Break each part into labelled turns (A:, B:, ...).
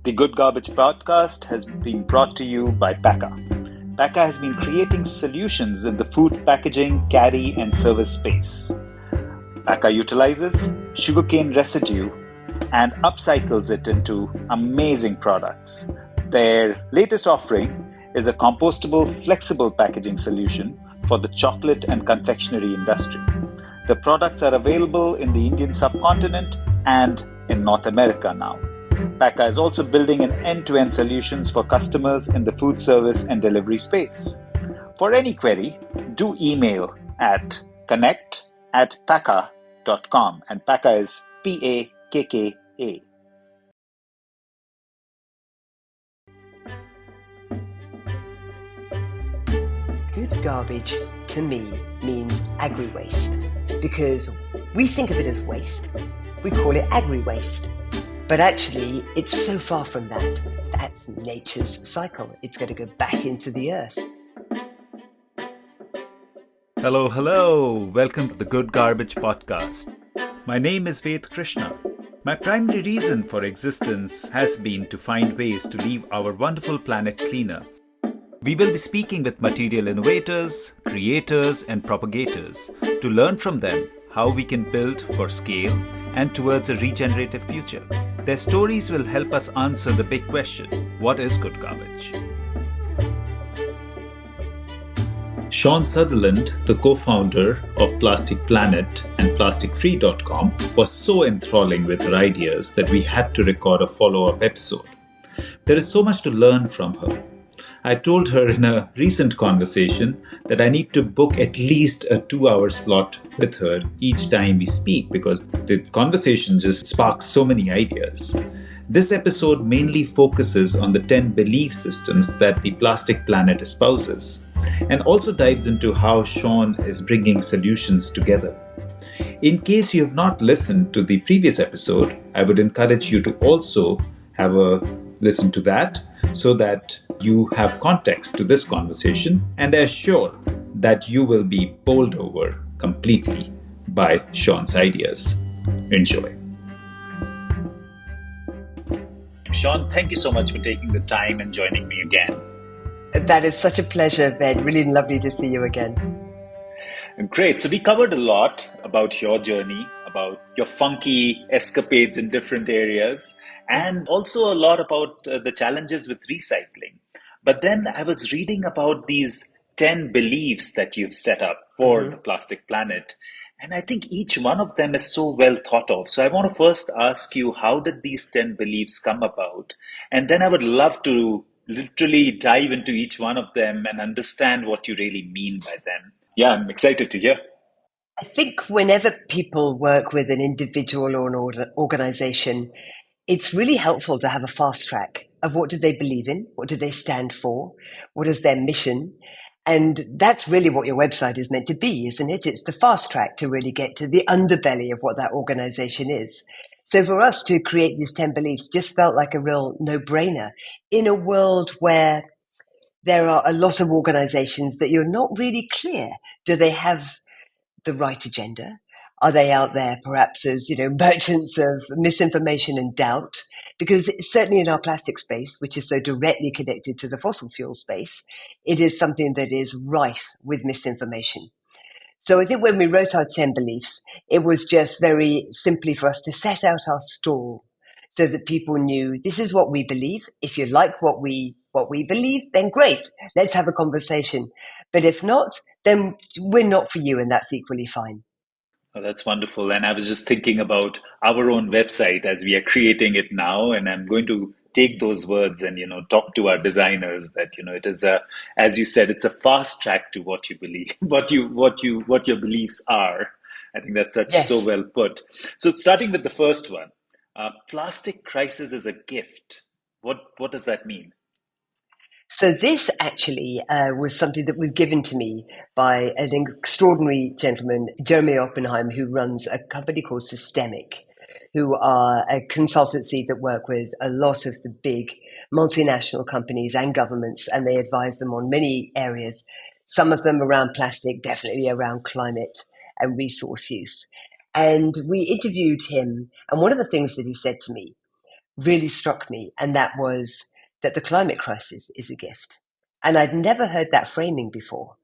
A: The Good Garbage podcast has been brought to you by Pakka. Pakka has been creating solutions in the food packaging, carry, and service space. Pakka utilizes sugarcane residue and upcycles it into amazing products. Their latest offering is a compostable, flexible packaging solution for the chocolate and confectionery industry. The products are available in the Indian subcontinent and in North America now. Pakka is also building an end-to-end solutions for customers in the food service and delivery space. For any query, do email at connect@pakka.com, and Pakka is Pakka.
B: Good garbage to me means agri-waste because we think of it as waste. We call it agri-waste. But actually, it's so far from that. That's nature's cycle. It's going to go back into the earth.
A: Hello. Welcome to the Good Garbage podcast. My name is Ved Krishna. My primary reason for existence has been to find ways to leave our wonderful planet cleaner. We will be speaking with material innovators, creators, and propagators to learn from them how we can build for scale and towards a regenerative future. Their stories will help us answer the big question, what is good garbage? Sian Sutherland, the co-founder of Plastic Planet and PlasticFree.com, was so enthralling with her ideas that we had to record a follow-up episode. There is so much to learn from her. I told her in a recent conversation that I need to book at least a 2-hour slot with her each time we speak because the conversation just sparks so many ideas. This episode mainly focuses on the 10 belief systems that the Plastic Planet espouses and also dives into how Sian is bringing solutions together. In case you have not listened to the previous episode, I would encourage you to also have a listen to that so that you have context to this conversation and are sure that you will be bowled over completely by Sian's ideas. Enjoy. Sian, thank you so much for taking the time and joining me again.
B: That is such a pleasure, Ben. Really lovely to see you again.
A: Great. So we covered a lot about your journey, about your funky escapades in different areas, and also a lot about the challenges with recycling. But then I was reading about these 10 beliefs that you've set up for the Plastic Planet. And I think each one of them is so well thought of. So I want to first ask you, how did these 10 beliefs come about? And then I would love to literally dive into each one of them and understand what you really mean by them. Yeah, I'm excited to hear.
B: I think whenever people work with an individual or an organization, it's really helpful to have a fast track of what do they believe in, what do they stand for, what is their mission. And that's really what your website is meant to be, isn't it? It's the fast track to really get to the underbelly of what that organization is. So for us to create these 10 beliefs just felt like a real no-brainer in a world where there are a lot of organizations that you're not really clear. Do they have the right agenda? Are they out there perhaps as, merchants of misinformation and doubt? Because certainly in our plastic space, which is so directly connected to the fossil fuel space, it is something that is rife with misinformation. So I think when we wrote our 10 beliefs, it was just very simply for us to set out our stall so that people knew this is what we believe. If you like what we believe, then great, let's have a conversation. But if not, then we're not for you, and that's equally fine.
A: Oh, that's wonderful. And I was just thinking about our own website as we are creating it now. And I'm going to take those words and, talk to our designers that, it is as you said, it's a fast track to what you believe, what your beliefs are. I think that's so well put. So starting with the first one, plastic crisis is a gift. What does that mean?
B: So this actually was something that was given to me by an extraordinary gentleman, Jeremy Oppenheim, who runs a company called Systemic, who are a consultancy that work with a lot of the big multinational companies and governments, and they advise them on many areas, some of them around plastic, definitely around climate and resource use. And we interviewed him, and one of the things that he said to me really struck me, and that was that the climate crisis is a gift. And I'd never heard that framing before,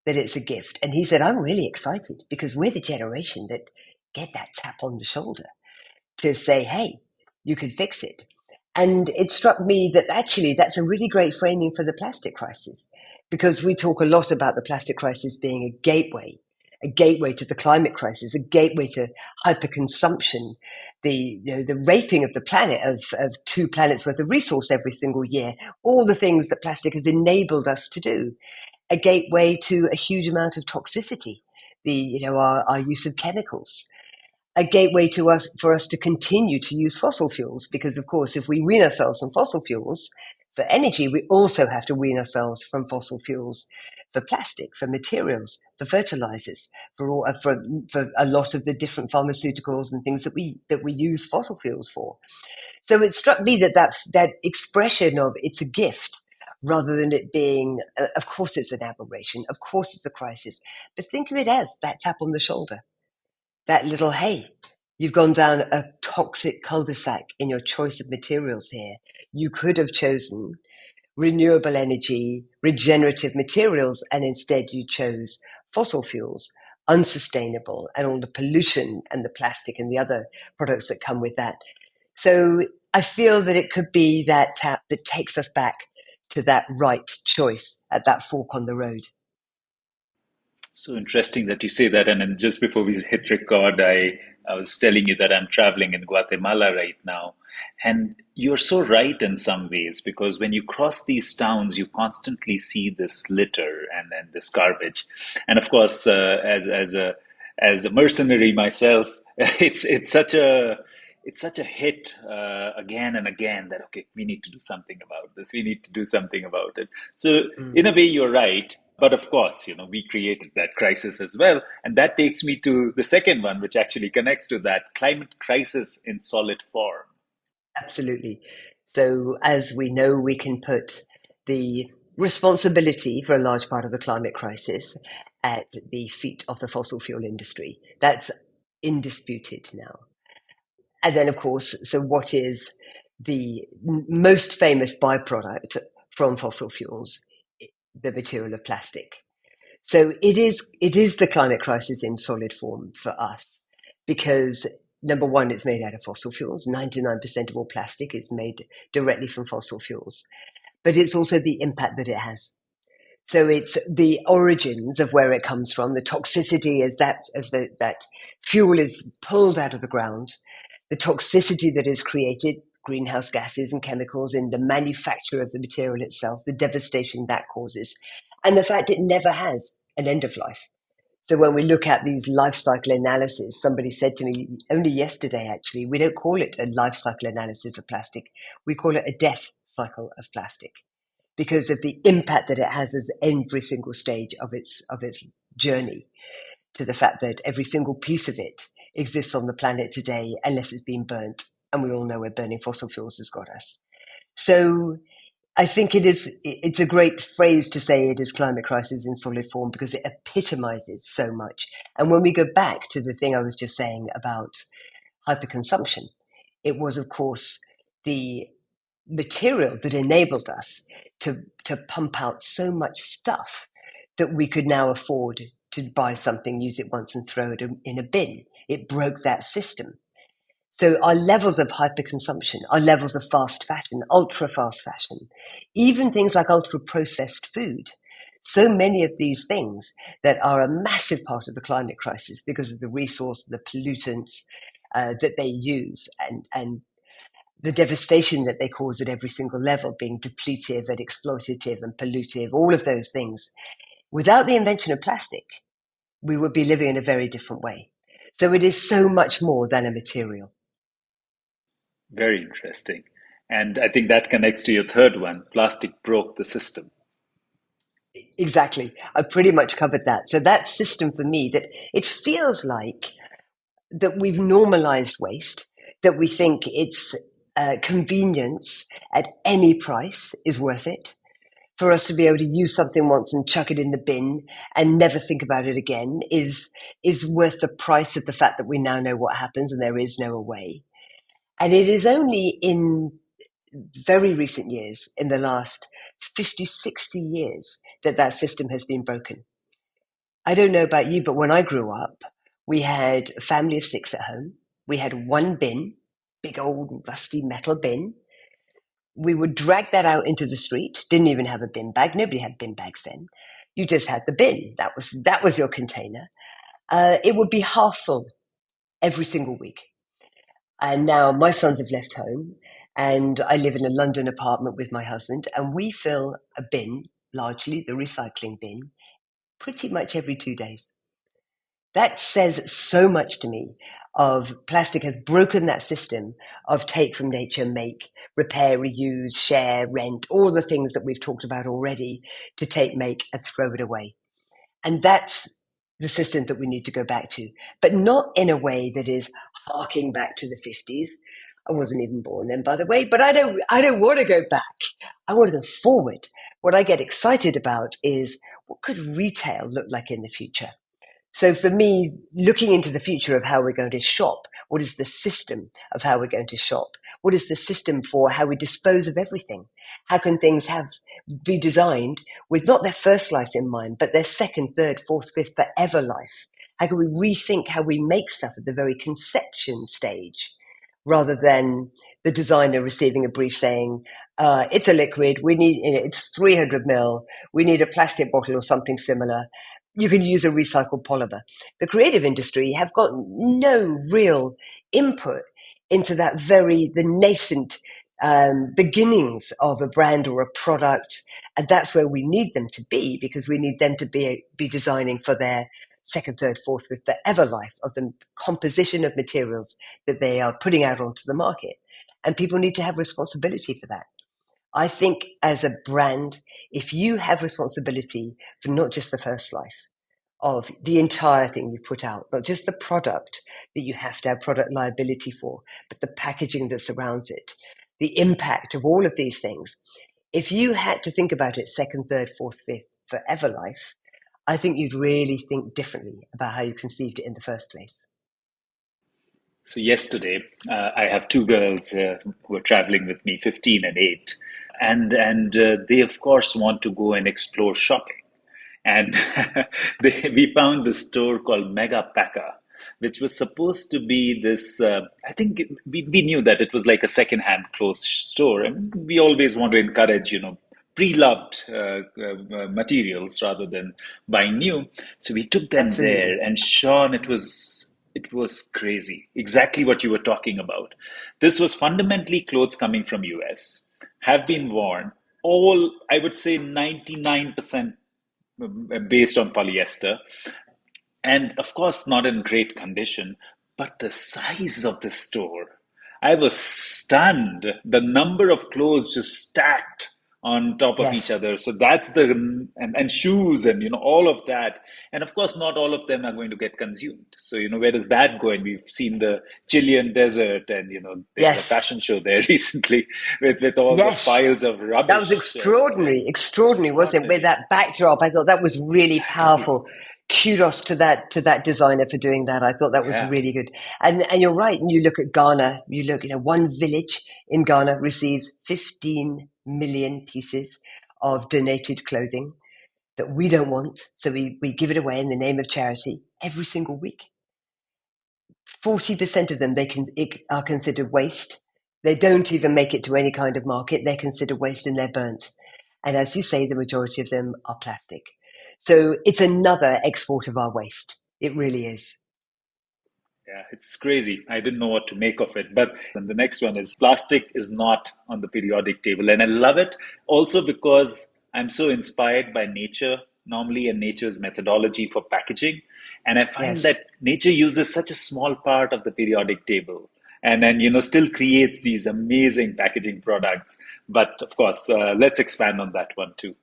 B: that it's a gift. And he said, I'm really excited because we're the generation that get that tap on the shoulder to say, hey, you can fix it. And it struck me that actually that's a really great framing for the plastic crisis, because we talk a lot about the plastic crisis being a gateway to the climate crisis, a gateway to hyperconsumption, the raping of the planet, of 2 planets worth of resource every single year, all the things that plastic has enabled us to do, a gateway to a huge amount of toxicity, our use of chemicals, a gateway to us for us to continue to use fossil fuels, because of course if we wean ourselves from fossil fuels for energy, we also have to wean ourselves from fossil fuels for plastic, for materials, for fertilizers, for a lot of the different pharmaceuticals and things that we use fossil fuels for. So it struck me that expression of it's a gift, rather than it being, of course it's an aberration, of course it's a crisis, but think of it as that tap on the shoulder, that little, hey, you've gone down a toxic cul-de-sac in your choice of materials here. You could have chosen renewable energy, regenerative materials, and instead you chose fossil fuels, unsustainable, and all the pollution and the plastic and the other products that come with that. So I feel that it could be that tap that takes us back to that right choice at that fork on the road.
A: So interesting that you say that. And then just before we hit record, I was telling you that I'm traveling in Guatemala right now. And you're so right in some ways, because when you cross these towns, you constantly see this litter and this garbage. And of course, as a mercenary myself, it's such a hit again and again that okay, we need to do something about this. We need to do something about it. So in a way, you're right. But of course, we created that crisis as well. And that takes me to the second one, which actually connects to that climate crisis in solid form.
B: Absolutely. So as we know, we can put the responsibility for a large part of the climate crisis at the feet of the fossil fuel industry. That's indisputed now. And then, of course, so what is the most famous byproduct from fossil fuels? The material of plastic. So it is the climate crisis in solid form for us, because number one, it's made out of fossil fuels. 99% of all plastic is made directly from fossil fuels, but it's also the impact that it has. So it's the origins of where it comes from, the toxicity that fuel is pulled out of the ground, the toxicity that is created, greenhouse gases and chemicals in the manufacture of the material itself, the devastation that causes, and the fact it never has an end of life. So when we look at these life cycle analysis, somebody said to me only yesterday, actually, we don't call it a life cycle analysis of plastic. We call it a death cycle of plastic, because of the impact that it has as every single stage of its journey, to the fact that every single piece of it exists on the planet today unless it's been burnt. And we all know where burning fossil fuels has got us. So I think it's a great phrase to say it is climate crisis in solid form, because it epitomizes so much. And when we go back to the thing I was just saying about hyperconsumption, it was, of course, the material that enabled us to pump out so much stuff that we could now afford to buy something, use it once and throw it in a bin. It broke that system. So our levels of hyperconsumption, our levels of fast fashion, ultra fast fashion, even things like ultra processed food, so many of these things that are a massive part of the climate crisis because of the resource, the pollutants that they use, and the devastation that they cause at every single level, being depletive and exploitative and pollutive, all of those things. Without the invention of plastic, we would be living in a very different way. So it is so much more than a material.
A: Very interesting. And I think that connects to your third one. Plastic broke the system.
B: Exactly. I've pretty much covered that. So that system for me, that it feels like that we've normalized waste, that we think it's convenience at any price is worth it. For us to be able to use something once and chuck it in the bin and never think about it again is worth the price of the fact that we now know what happens and there is no way. And it is only in very recent years, in the last 50, 60 years, that that system has been broken. I don't know about you, but when I grew up, we had a family of 6 at home. We had one bin, big old rusty metal bin. We would drag that out into the street. Didn't even have a bin bag. Nobody had bin bags then. You just had the bin. That was your container. It would be half full every single week. And now my sons have left home, and I live in a London apartment with my husband, and we fill a bin, largely the recycling bin, pretty much every 2 days. That says so much to me of plastic has broken that system of take from nature, make, repair, reuse, share, rent, all the things that we've talked about already, to take, make, and throw it away. And that's the system that we need to go back to, but not in a way that is harking back to the 50s. I wasn't even born then, by the way, but I don't want to go back. I want to go forward. What I get excited about is, what could retail look like in the future? So for me, looking into the future of how we're going to shop, what is the system of how we're going to shop? What is the system for how we dispose of everything? How can things be designed with not their first life in mind, but their second, third, fourth, fifth, forever life? How can we rethink how we make stuff at the very conception stage, rather than the designer receiving a brief saying, it's a liquid, it's 300 mil, we need a plastic bottle or something similar. You can use a recycled polymer. The creative industry have got no real input into the nascent beginnings of a brand or a product. And that's where we need them to be, because we need them to be designing for their second, third, fourth, fifth, forever life of the composition of materials that they are putting out onto the market. And people need to have responsibility for that. I think as a brand, if you have responsibility for not just the first life of the entire thing you put out, not just the product that you have to have product liability for, but the packaging that surrounds it, the impact of all of these things. If you had to think about it second, third, fourth, fifth, forever life, I think you'd really think differently about how you conceived it in the first place.
A: So yesterday, I have two girls who are traveling with me, 15 and 8, and they of course want to go and explore shopping. And we found this store called Mega Pakka, which was supposed to be this. I think we knew that it was like a second-hand clothes store, and we always want to encourage, pre-loved materials rather than buying new. So we took them there,
B: Absolutely.
A: and Sean, it was crazy. Exactly what you were talking about. This was fundamentally clothes coming from US, have been worn, all, I would say, 99% based on polyester, and of course not in great condition. But the size of the store, I was stunned. The number of clothes just stacked on top of each
B: Yes.
A: other. So that's the and shoes and all of that. And of course not all of them are going to get consumed. So where does that go? And we've seen the Chilean desert, and they had a
B: Yes.
A: fashion show there recently with all the
B: Yes.
A: piles of
B: That was
A: rubbish,
B: extraordinary, wasn't it? With
A: extraordinary.
B: that backdrop, I thought that was really
A: Exactly.
B: powerful. Kudos to that designer for doing that. I thought that was
A: Yeah.
B: really good. And you're right. And you look at Ghana. One village in Ghana receives 15 million pieces of donated clothing that we don't want, so we give it away in the name of charity every single week. 40% of them are considered waste. They don't even make it to any kind of market. They're considered waste and they're burnt. And as you say, the majority of them are plastic. So it's another export of our waste. It really is.
A: Yeah, it's crazy. I didn't know what to make of it. But and the next one is plastic is not on the periodic table. And I love it also because I'm so inspired by nature normally and nature's methodology for packaging. And I find
B: Yes.
A: that nature uses such a small part of the periodic table and then, still creates these amazing packaging products. But of course, let's expand on that one too.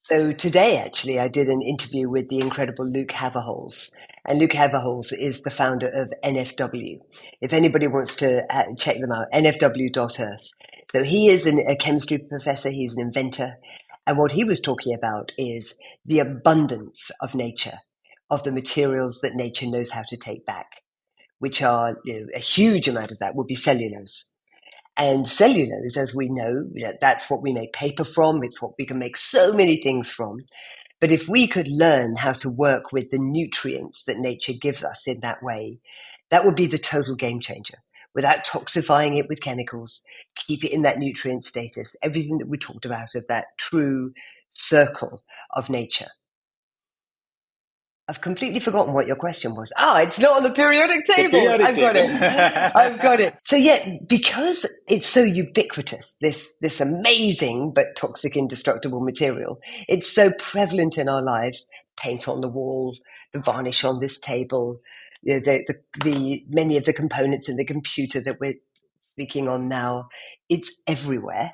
B: So today, actually, I did an interview with the incredible Luke Haverholz. And Luke Haverholz is the founder of NFW. If anybody wants to check them out, nfw.earth. So he is a chemistry professor. He's an inventor. And what he was talking about is the abundance of nature, of the materials that nature knows how to take back. which are, a huge amount of that would be cellulose. And cellulose, as we know, that's what we make paper from. It's what we can make so many things from. But if we could learn how to work with the nutrients that nature gives us in that way, that would be the total game changer. Without toxifying it with chemicals, keep it in that nutrient status, everything that we talked about of that true circle of nature. I've completely forgotten what your question was. It's not on the periodic table. I've got it. I've got it. So yeah, because it's so ubiquitous, this amazing but toxic, indestructible material, it's so prevalent in our lives. Paint on the wall, the varnish on this table, the many of the components in the computer that we're speaking on now. It's everywhere.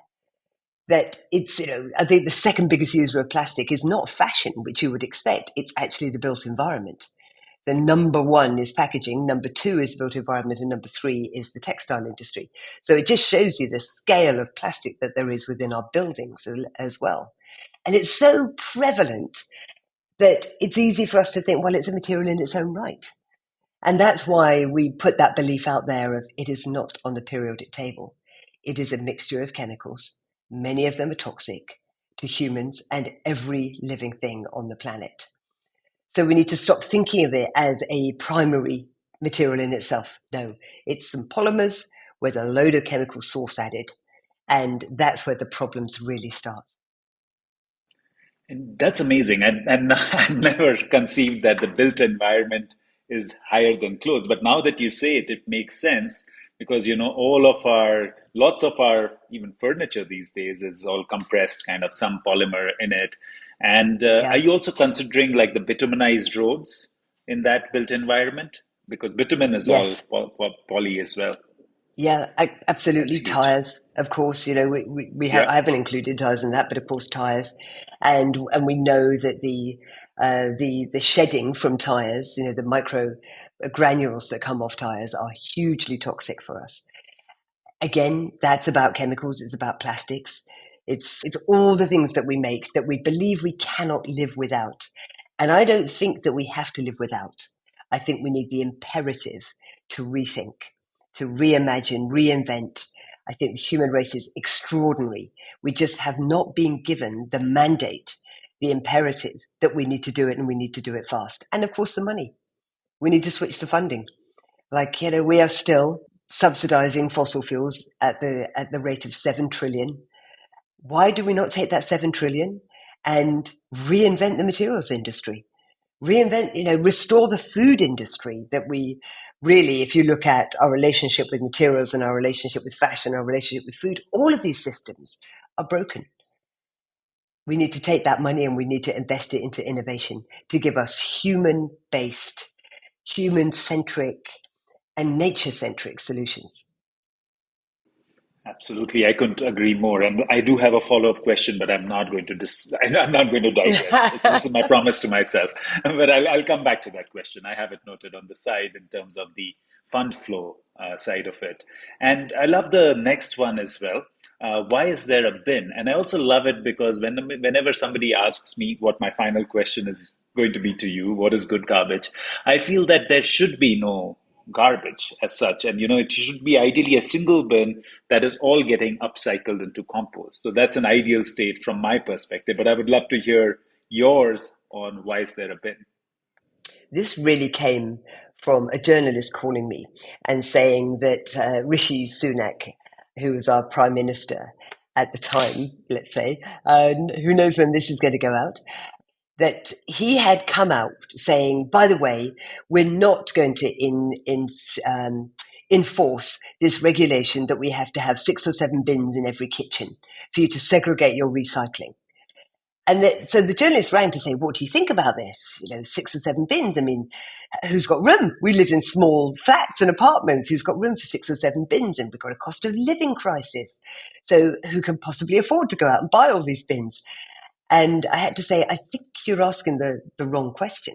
B: That it's, I think the second biggest user of plastic is not fashion, which you would expect. It's actually the built environment. The number one is packaging, number two is the built environment, and number three is the textile industry. So it just shows you the scale of plastic that there is within our buildings as well. And it's so prevalent that it's easy for us to think, well, it's a material in its own right. And that's why we put that belief out there of it is not on the periodic table. It is a mixture of chemicals. Many of them are toxic to humans and every living thing on the planet. So we need to stop thinking of it as a primary material in itself. No, it's some polymers with a load of chemical source added. And that's where the problems really start.
A: And that's amazing. And I never conceived that the built environment is higher than clothes. But now that you say it, it makes sense because, lots of our even furniture these days is all compressed, kind of some polymer in it. And are
B: Yeah.
A: you also considering like the bitumenized roads in that built environment? Because bitumen is all
B: Yes.
A: poly as well.
B: Yeah,
A: That's
B: absolutely.
A: huge.
B: Tires, of course. We have.
A: Yeah.
B: I haven't included tires in that, but of course tires, and we know that the shedding from tires, the micro granules that come off tires, are hugely toxic for us. Again, that's about chemicals. It's about plastics. It's all the things that we make that we believe we cannot live without. And I don't think that we have to live without. I think we need the imperative to rethink, to reimagine, reinvent. I think the human race is extraordinary. We just have not been given the mandate, the imperative that we need to do it and we need to do it fast. And of course, the money. We need to switch the funding. We are still subsidizing fossil fuels at the rate of 7 trillion. Why do we not take that 7 trillion and reinvent the materials industry? Reinvent, restore the food industry that we really, if you look at our relationship with materials and our relationship with fashion, our relationship with food, all of these systems are broken. We need to take that money and we need to invest it into innovation to give us human-based, human-centric, and nature-centric solutions.
A: Absolutely, I couldn't agree more. And I do have a follow-up question, but I'm not going to I'm not going to digress. This is my promise to myself. But I'll come back to that question. I have it noted on the side in terms of the fund flow side of it. And I love the next one as well. Why is there a bin? And I also love it because whenever somebody asks me what my final question is going to be to you, what is good garbage? I feel that there should be no garbage as such. And it should be ideally a single bin that is all getting upcycled into compost. So that's an ideal state from my perspective. But I would love to hear yours on why is there a bin?
B: This really came from a journalist calling me and saying that Rishi Sunak, who was our prime minister at the time, let's say, who knows when this is going to go out, that he had come out saying, by the way, we're not going to enforce this regulation that we have to have 6 or 7 bins in every kitchen for you to segregate your recycling. And so the journalist rang to say, what do you think about this? 6 or 7 bins. I mean, who's got room? We live in small flats and apartments. Who's got room for 6 or 7 bins? And we've got a cost of living crisis. So who can possibly afford to go out and buy all these bins? And I had to say, I think you're asking the wrong question.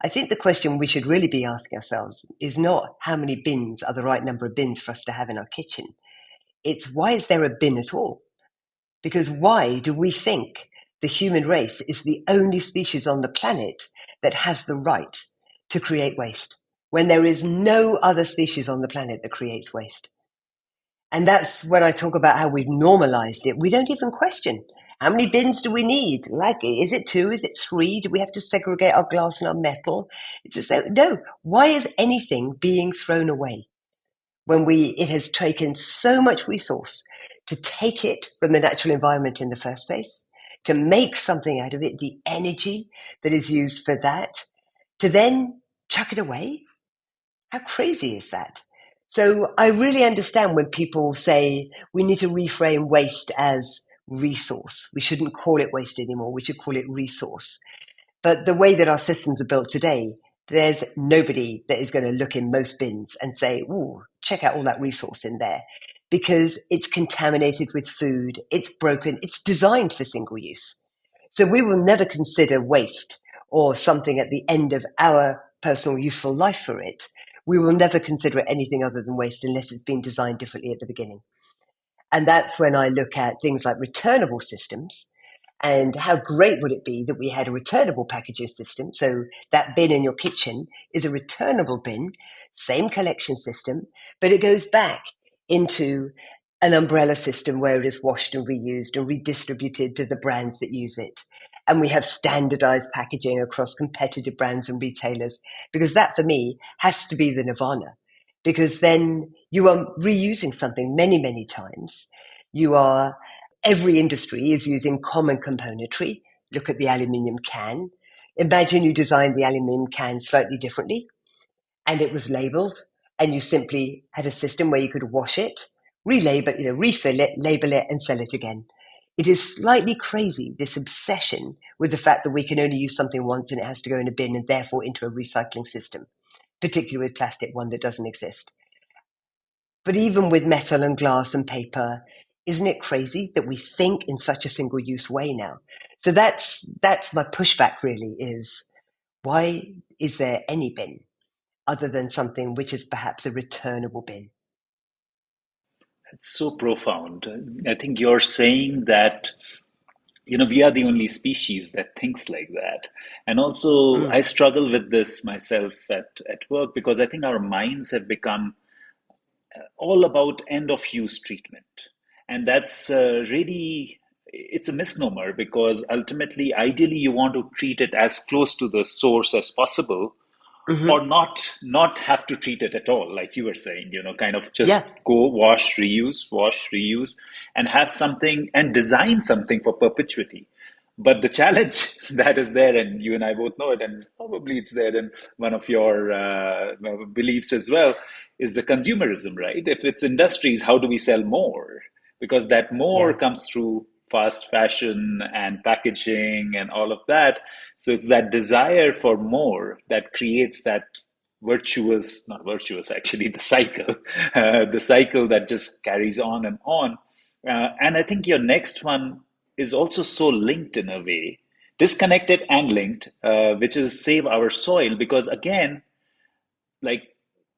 B: I think the question we should really be asking ourselves is not how many bins are the right number of bins for us to have in our kitchen. It's why is there a bin at all? Because why do we think the human race is the only species on the planet that has the right to create waste? when there is no other species on the planet that creates waste. And that's when I talk about how we've normalized it. We don't even question. How many bins do we need? Like, is it 2? Is it 3? Do we have to segregate our glass and our metal? It's just, no. Why is anything being thrown away when it has taken so much resource to take it from the natural environment in the first place, to make something out of it, the energy that is used for that, to then chuck it away? How crazy is that? So I really understand when people say we need to reframe waste as resource. We shouldn't call it waste anymore. We should call it resource. But the way that our systems are built today, there's nobody that is going to look in most bins and say, ooh, check out all that resource in there, because it's contaminated with food, it's broken, it's designed for single use. So we will never consider waste or something at the end of our personal useful life for it. We will never consider it anything other than waste unless it's been designed differently at the beginning. And that's when I look at things like returnable systems. And how great would it be that we had a returnable packaging system? So that bin in your kitchen is a returnable bin, same collection system, but it goes back into an umbrella system where it is washed and reused and redistributed to the brands that use it. And we have standardized packaging across competitive brands and retailers, because that for me has to be the nirvana, because then you are reusing something many, many times. Every industry is using common componentry. Look at the aluminium can. Imagine you designed the aluminium can slightly differently and it was labeled, and you simply had a system where you could wash it, relabel, refill it, label it, and sell it again. It is slightly crazy, this obsession with the fact that we can only use something once and it has to go in a bin and therefore into a recycling system, particularly with plastic, one that doesn't exist. But even with metal and glass and paper, isn't it crazy that we think in such a single-use way now? So that's my pushback really, is why is there any bin other than something which is perhaps a returnable bin?
A: It's so profound. I think you're saying that, we are the only species that thinks like that. And also, I
B: Mm.
A: struggle with this myself at work, because I think our minds have become all about end of use treatment. And that's really, it's a misnomer, because ultimately, ideally, you want to treat it as close to the source as possible, or
B: Hmm.
A: not have to treat it at all, like you were saying, kind of
B: Yeah,
A: just go wash reuse, and have something and design something for perpetuity. But the challenge that is there, and you and I both know it, and probably it's there in one of your beliefs as well, is the consumerism, right? If it's industries, how do we sell more? Because that more
B: yeah.
A: comes through fast fashion and packaging and all of that. So it's that desire for more that creates that virtuous, not virtuous actually, the cycle that just carries on and on. And I think your next one is also so linked in a way, disconnected and linked, which is save our soil. Because again, like,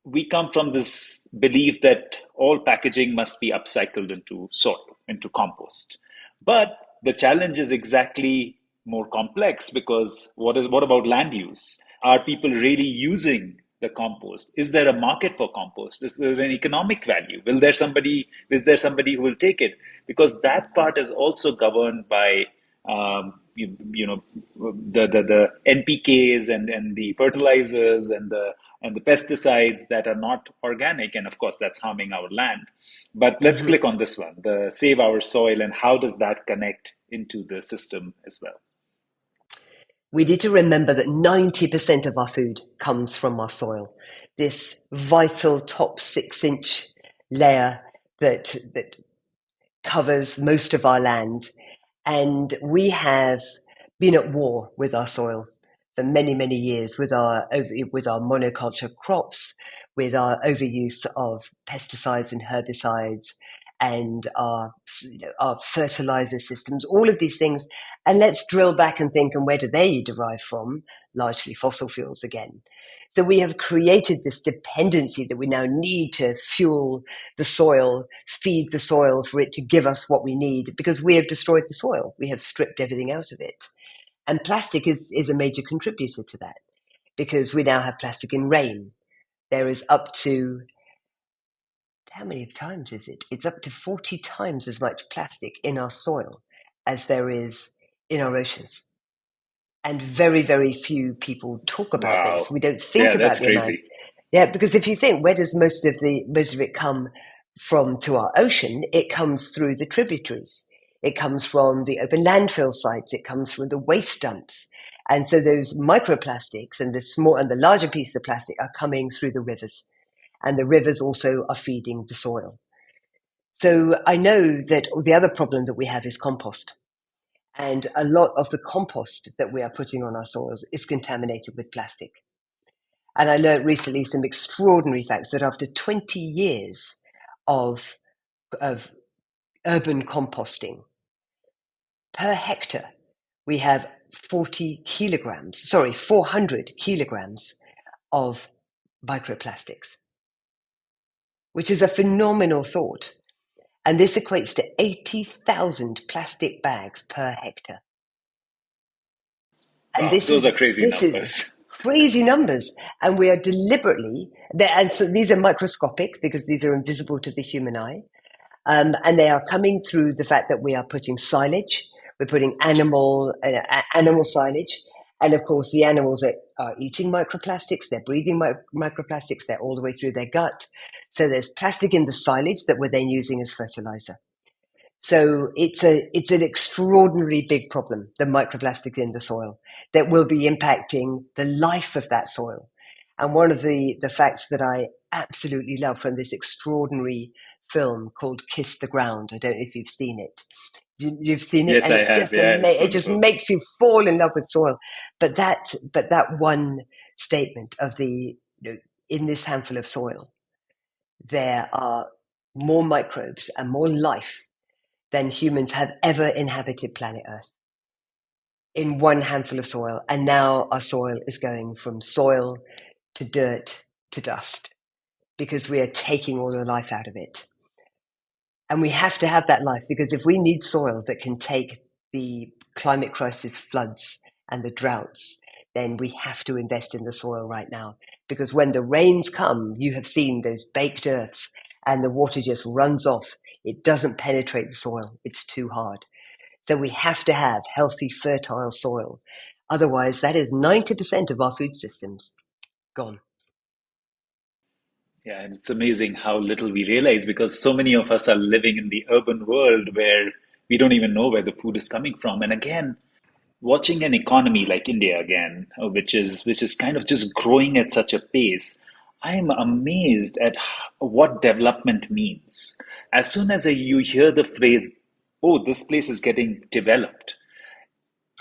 A: we come from this belief that all packaging must be upcycled into soil, into compost. But the challenge is exactly more complex, because what about land use? Are people really using the compost? Is there a market for compost? Is there an economic value? Is there somebody who will take it? Because that part is also governed by the NPKs and the fertilizers and the pesticides that are not organic, and of course that's harming our land. But let's
B: Hmm.
A: click on this one, the save our soil, and how does that connect into the system as well?
B: We need to remember that 90% of our food comes from our soil, this vital top 6-inch layer that covers most of our land. And we have been at war with our soil for many, many years, with our monoculture crops, with our overuse of pesticides and herbicides, and our fertilizer systems, all of these things. And let's drill back and think, and where do they derive from? Largely fossil fuels again. So we have created this dependency that we now need to fuel the soil, feed the soil for it to give us what we need, because we have destroyed the soil. We have stripped everything out of it. And plastic is a major contributor to that, because we now have plastic in rain. there is up to, how many times is it? It's up to 40 times as much plastic in our soil as there is in our oceans. And very, very few people talk about this.
A: Wow.
B: We don't think
A: Yeah,
B: about
A: that's
B: the amount.
A: crazy.
B: Yeah, because if you think, where does most of it come from to our ocean? It comes through the tributaries. It comes from the open landfill sites. It comes from the waste dumps. And so those microplastics and the small and the larger pieces of plastic are coming through the rivers. And the rivers also are feeding the soil. So I know that the other problem that we have is compost. And a lot of the compost that we are putting on our soils is contaminated with plastic. And I learned recently some extraordinary facts that after 20 years of, of urban composting, per hectare, we have 400 kilograms of microplastics, which is a phenomenal thought. And this equates to 80,000 plastic bags per hectare. And
A: Wow, those are crazy
B: this is
A: numbers.
B: crazy numbers. And we are deliberately, and so these are microscopic because these are invisible to the human eye. And they are coming through the fact that we are putting silage, we're putting animal silage. And of course, the animals are eating microplastics, they're breathing microplastics, they're all the way through their gut. So there's plastic in the silage that we're then using as fertilizer. So it's an extraordinarily big problem, the microplastic in the soil, that will be impacting the life of that soil. And one of the facts that I absolutely love from this extraordinary film called Kiss the Ground, I don't know if you've seen it. You've seen it,
A: Yes,
B: and
A: I
B: it's
A: have.
B: just
A: Yeah, it's
B: it just
A: wonderful.
B: makes you fall in love with soil. But that one statement of in this handful of soil, there are more microbes and more life than humans have ever inhabited planet Earth in one handful of soil. And now our soil is going from soil to dirt to dust because we are taking all the life out of it. And we have to have that life because if we need soil that can take the climate crisis floods and the droughts, then we have to invest in the soil right now. Because when the rains come, you have seen those baked earths and the water just runs off. It doesn't penetrate the soil. It's too hard. So we have to have healthy, fertile soil. Otherwise, that is 90% of our food systems gone.
A: Yeah, and it's amazing how little we realize because so many of us are living in the urban world where we don't even know where the food is coming from. And again, watching an economy like India again, which is kind of just growing at such a pace, I am amazed at what development means. As soon as you hear the phrase, "Oh, this place is getting developed,"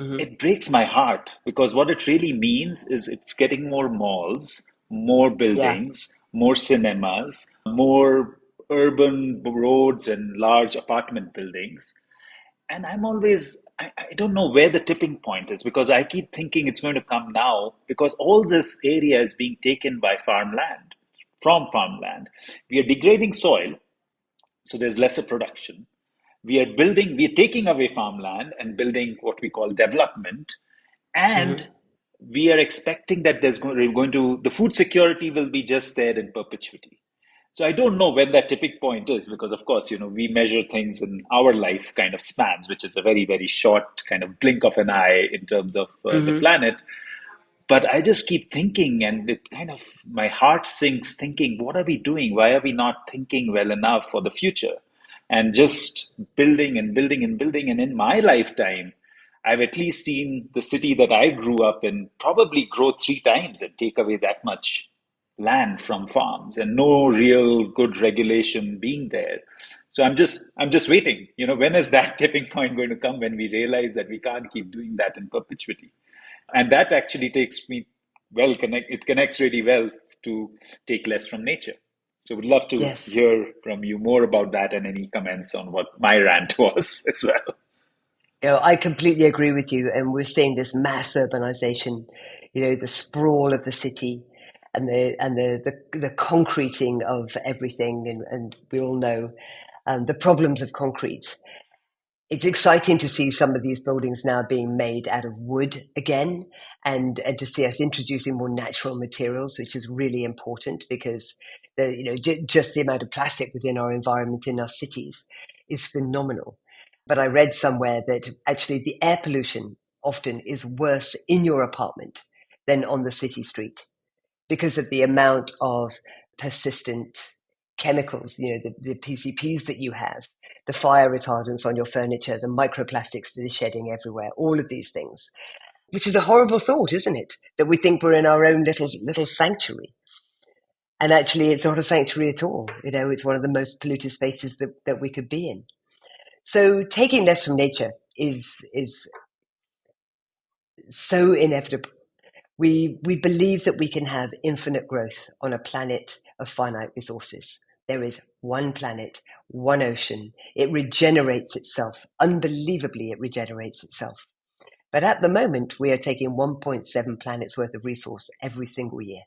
B: Mm-hmm.
A: it breaks my heart because what it really means is it's getting more malls, more
B: Yeah.
A: buildings, more cinemas, more urban roads and large apartment buildings. And I don't know where the tipping point is because I keep thinking it's going to come now because all this area is being taken by farmland, from farmland. We are degrading soil, so there's lesser production. We are taking away farmland and building what we call development. And
B: Mm-hmm.
A: we are expecting that the food security will be just there in perpetuity. So I don't know when that tipping point is because, of course, we measure things in our life kind of spans, which is a very, very short kind of blink of an eye in terms of the
B: Mm-hmm.
A: planet. But I just keep thinking, and it kind of my heart sinks thinking, what are we doing? Why are we not thinking well enough for the future? And just building and building and building. And in my lifetime, I've at least seen the city that I grew up in probably grow three times and take away that much land from farms and no real good regulation being there. So I'm just waiting. When is that tipping point going to come when we realize that we can't keep doing that in perpetuity? And that actually takes me it connects really well to take less from nature. So would love to
B: Yes.
A: hear from you more about that and any comments on what my rant was as well.
B: I completely agree with you. And we're seeing this mass urbanization, the sprawl of the city and the concreting of everything. And we all know the problems of concrete. It's exciting to see some of these buildings now being made out of wood again, and to see us introducing more natural materials, which is really important because just the amount of plastic within our environment in our cities is phenomenal. But I read somewhere that actually the air pollution often is worse in your apartment than on the city street because of the amount of persistent chemicals, the PCPs that you have, the fire retardants on your furniture, the microplastics that are shedding everywhere, all of these things, which is a horrible thought, isn't it? That we think we're in our own little sanctuary. And actually, it's not a sanctuary at all. It's one of the most polluted spaces that we could be in. So taking less from nature is so inevitable. We believe that we can have infinite growth on a planet of finite resources. There is one planet, one ocean. It regenerates itself. Unbelievably, it regenerates itself. But at the moment, we are taking 1.7 planets worth of resource every single year.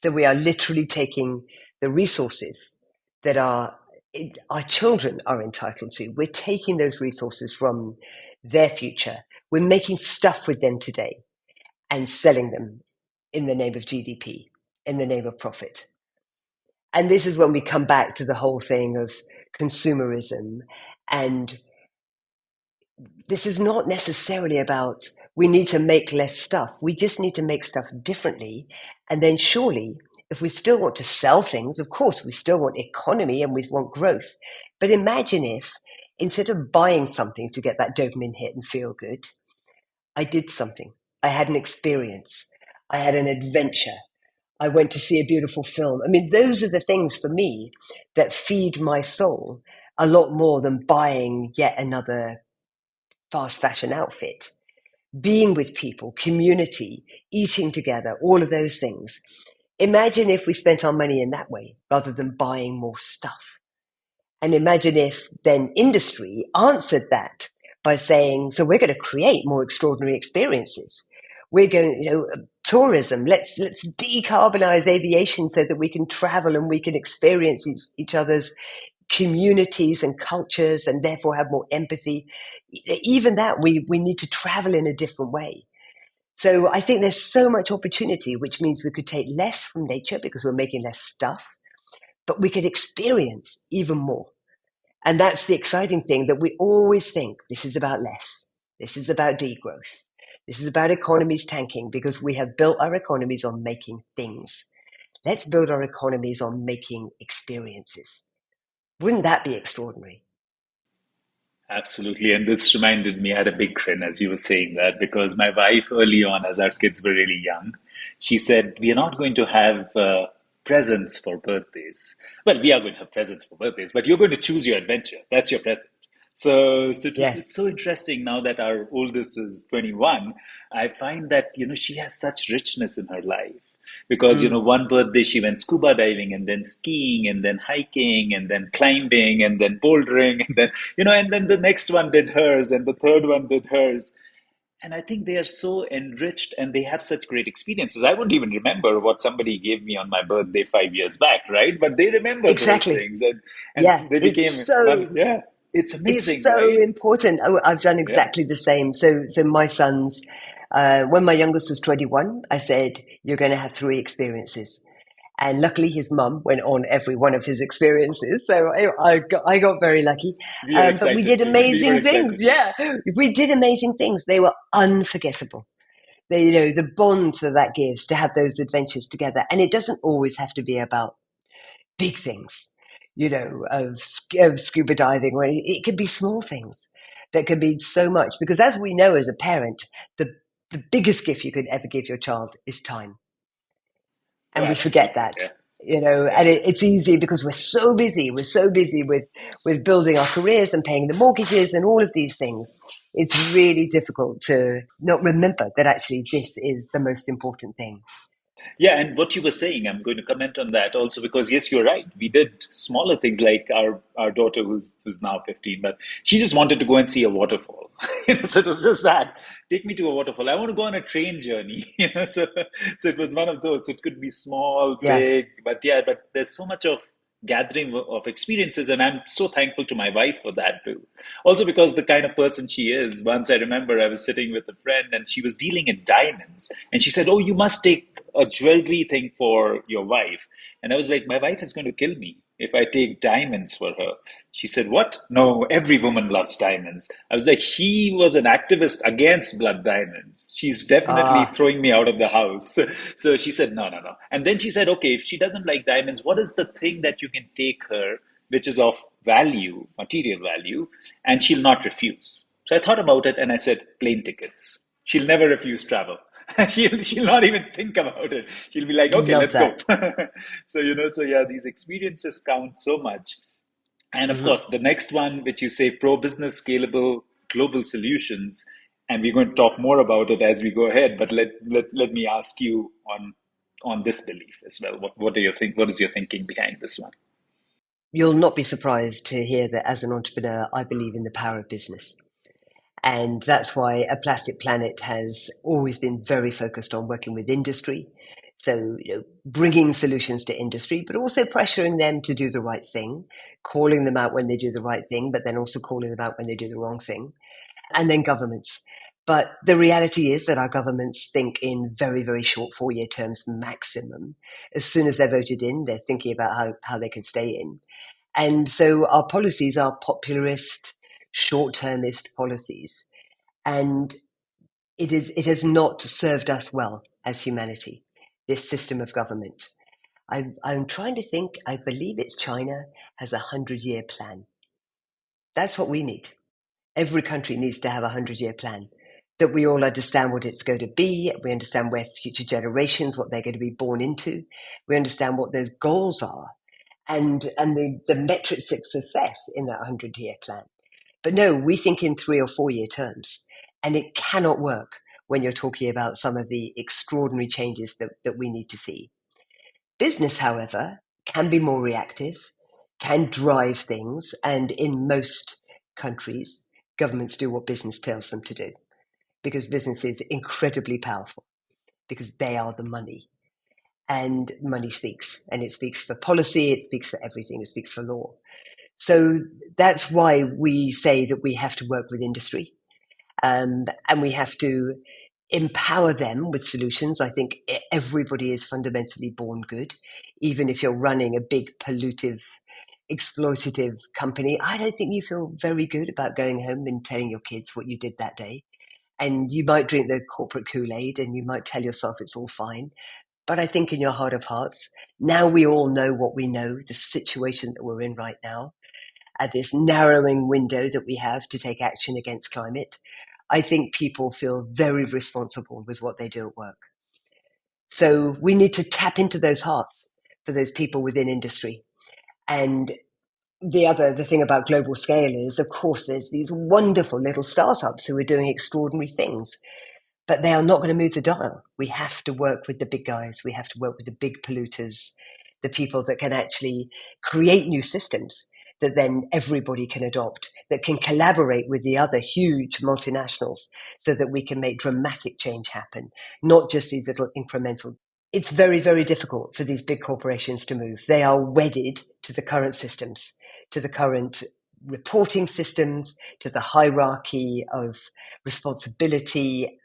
B: So we are literally taking the resources that our children are entitled to. We're taking those resources from their future. We're making stuff with them today and selling them in the name of GDP, in the name of profit. And this is when we come back to the whole thing of consumerism. And this is not necessarily about we need to make less stuff. We just need to make stuff differently. And then surely, if we still want to sell things, of course, we still want economy and we want growth. But imagine if instead of buying something to get that dopamine hit and feel good, I did something. I had an experience. I had an adventure. I went to see a beautiful film. I mean, those are the things for me that feed my soul a lot more than buying yet another fast fashion outfit. Being with people, community, eating together, all of those things. Imagine if we spent our money in that way rather than buying more stuff. And imagine if then industry answered that by saying, so we're going to create more extraordinary experiences. We're going, tourism, let's decarbonize aviation so that we can travel and we can experience each other's communities and cultures and therefore have more empathy. Even that, we need to travel in a different way. So I think there's so much opportunity, which means we could take less from nature because we're making less stuff, but we could experience even more. And that's the exciting thing, that we always think this is about less. This is about degrowth. This is about economies tanking because we have built our economies on making things. Let's build our economies on making experiences. Wouldn't that be extraordinary?
A: Absolutely. And this reminded me, I had a big grin as you were saying that, because my wife, early on, as our kids were really young, she said, we are not going to have presents for birthdays. Well, we are going to have presents for birthdays, but you're going to choose your adventure. That's your present. So it's
B: Yes.
A: so interesting now that our oldest is 21. I find that, she has such richness in her life because,
B: Mm.
A: one birthday she went scuba diving and then skiing and then hiking and then climbing and then bouldering and then, and then the next one did hers and the third one did hers. And I think they are so enriched and they have such great experiences. I wouldn't even remember what somebody gave me on my birthday 5 years back, right? But they remember those
B: Exactly.
A: things, and
B: Yeah.
A: they became one. Yeah, it's
B: It's
A: amazing,
B: so
A: right?
B: important. I've done
A: Yeah.
B: exactly the same. So my sons, when my youngest was 21, I said, you're going to have three experiences. And luckily, his mum went on every one of his experiences. So I got very lucky.
A: We are
B: But we
A: excited
B: did
A: too. We were
B: amazing things.
A: excited too.
B: Yeah, we did amazing things. They were unforgettable. The bonds that gives to have those adventures together. And it doesn't always have to be about big things, of scuba diving, or it could be small things that could be so much. Because as we know as a parent, the biggest gift you could ever give your child is time.
A: Oh,
B: And we forget
A: absolutely.
B: that,
A: Yeah.
B: and
A: Yeah.
B: it's easy because we're so busy. We're so busy with building our careers and paying the mortgages and all of these things. It's really difficult to not remember that actually this is the most important thing.
A: Yeah, and what you were saying, I'm going to comment on that also because yes, you're right. We did smaller things like our daughter who's now 15, but she just wanted to go and see a waterfall. So it was just that. Take me to a waterfall. I want to go on a train journey. So it was one of those. It could be small,
B: Yeah.
A: big, but yeah, but there's so much of gathering of experiences, and I'm so thankful to my wife for that too. Also because the kind of person she is. Once I remember I was sitting with a friend and she was dealing in diamonds, and she said, "Oh, you must take a jewelry thing for your wife." And I was like, "My wife is going to kill me if I take diamonds for her." She said, "What? No, every woman loves diamonds." I was like, she was an activist against blood diamonds. She's definitely
B: Ah,
A: throwing me out of the house. So she said, "No, no, no." And then she said, "Okay, if she doesn't like diamonds, what is the thing that you can take her which is of value, material value, and she'll not refuse?" So I thought about it and I said, "Plane tickets. She'll never refuse travel." She'll not even think about it. She'll be like, "Okay,
B: love
A: let's go."
B: that.
A: So, so yeah, these experiences count so much. And of
B: Mhm.
A: course, the next one, which you say pro business scalable global solutions, and we're going to talk more about it as we go ahead. But let me ask you on this belief as well. What do you think? What is your thinking behind this one?
B: You'll not be surprised to hear that as an entrepreneur, I believe in the power of business. And that's why A Plastic Planet has always been very focused on working with industry. So, bringing solutions to industry, but also pressuring them to do the right thing, calling them out when they do the right thing, but then also calling them out when they do the wrong thing. And then governments. But the reality is that our governments think in very, very short 4-year terms maximum. As soon as they're voted in, they're thinking about how they can stay in. And so our policies are popularist, short-termist policies. And it has not served us well as humanity, this system of government. I'm trying to think, I believe it's China has a 100-year plan. That's what we need. Every country needs to have a 100-year plan, that we all understand what it's going to be. We understand where future generations, what they're going to be born into. We understand what those goals are and the metrics of success in that 100-year plan. But no, we think in 3 or 4 year terms, and it cannot work when you're talking about some of the extraordinary changes that we need to see. Business, however, can be more reactive, can drive things, and in most countries, governments do what business tells them to do because business is incredibly powerful because they are the money. And money speaks, and it speaks for policy, it speaks for everything, it speaks for law. So that's why we say that we have to work with industry, and we have to empower them with solutions. I think everybody is fundamentally born good, even if you're running a big pollutive, exploitative company. I don't think you feel very good about going home and telling your kids what you did that day. And you might drink the corporate Kool-Aid and you might tell yourself it's all fine. But I think in your heart of hearts, now we all know what we know, the situation that we're in right now, at this narrowing window that we have to take action against climate. I think people feel very responsible with what they do at work. So we need to tap into those hearts for those people within industry. And the thing about global scale is, of course, there's these wonderful little startups who are doing extraordinary things, but they are not going to move the dial. We have to work with the big guys. We have to work with the big polluters, the people that can actually create new systems that then everybody can adopt, that can collaborate with the other huge multinationals so that we can make dramatic change happen, not just these little incremental. It's very, very difficult for these big corporations to move. They are wedded to the current systems, to the current reporting systems, to the hierarchy of responsibility,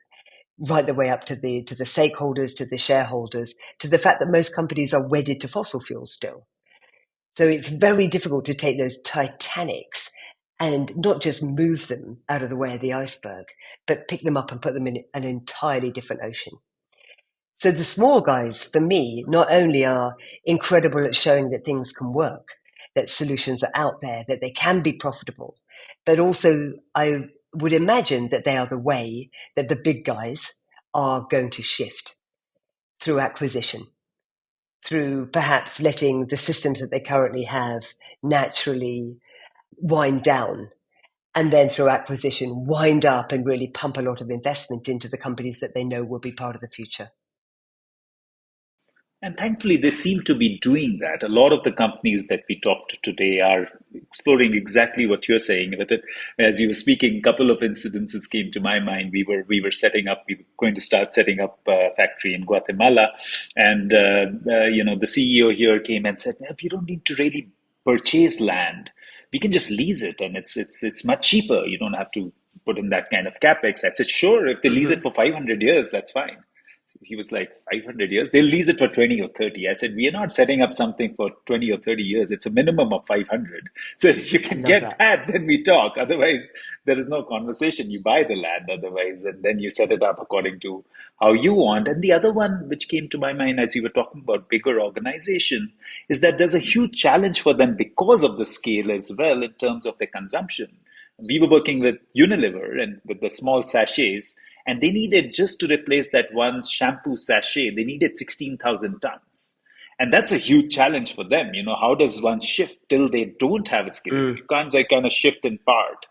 B: right the way up to the stakeholders, to the shareholders, to the fact that most companies are wedded to fossil fuels still. So it's very difficult to take those Titanics and not just move them out of the way of the iceberg, but pick them up and put them in an entirely different ocean. So the small guys, for me, not only are incredible at showing that things can work, that solutions are out there, that they can be profitable, but also I would imagine that they are the way that the big guys are going to shift through acquisition, through perhaps letting the systems that they currently have naturally wind down, and then through acquisition wind up and really pump a lot of investment into the companies that they know will be part of the future.
A: And thankfully, they seem to be doing that. A lot of the companies that we talked to today are exploring exactly what you're saying. But as you were speaking, a couple of incidences came to my mind. We were setting up. We were going to start setting up a factory in Guatemala, and the CEO here came and said, "No, "You don't need to really purchase land. We can just lease it, and it's much cheaper. You don't have to put in that kind of capex." I said, "Sure, if they lease it
B: Hmm.
A: for 500 years, that's fine." He was like, 500 years? They'll lease it for 20 or 30. I said, we are not setting up something for 20 or 30 years. It's a minimum of 500. So if you
B: I
A: can
B: love
A: get
B: that.
A: that, then we talk. Otherwise, there is no conversation. You buy the land otherwise, and then you set it up according to how you want. And the other one, which came to my mind as you were talking about bigger organization, is that there's a huge challenge for them because of the scale as well in terms of their consumption. We were working with Unilever and with the small sachets, and they needed just to replace that one shampoo sachet, they needed 16,000 tons. And that's a huge challenge for them. How does one shift till they don't have a scale? You
B: Mm.
A: can't like kind of shift in part.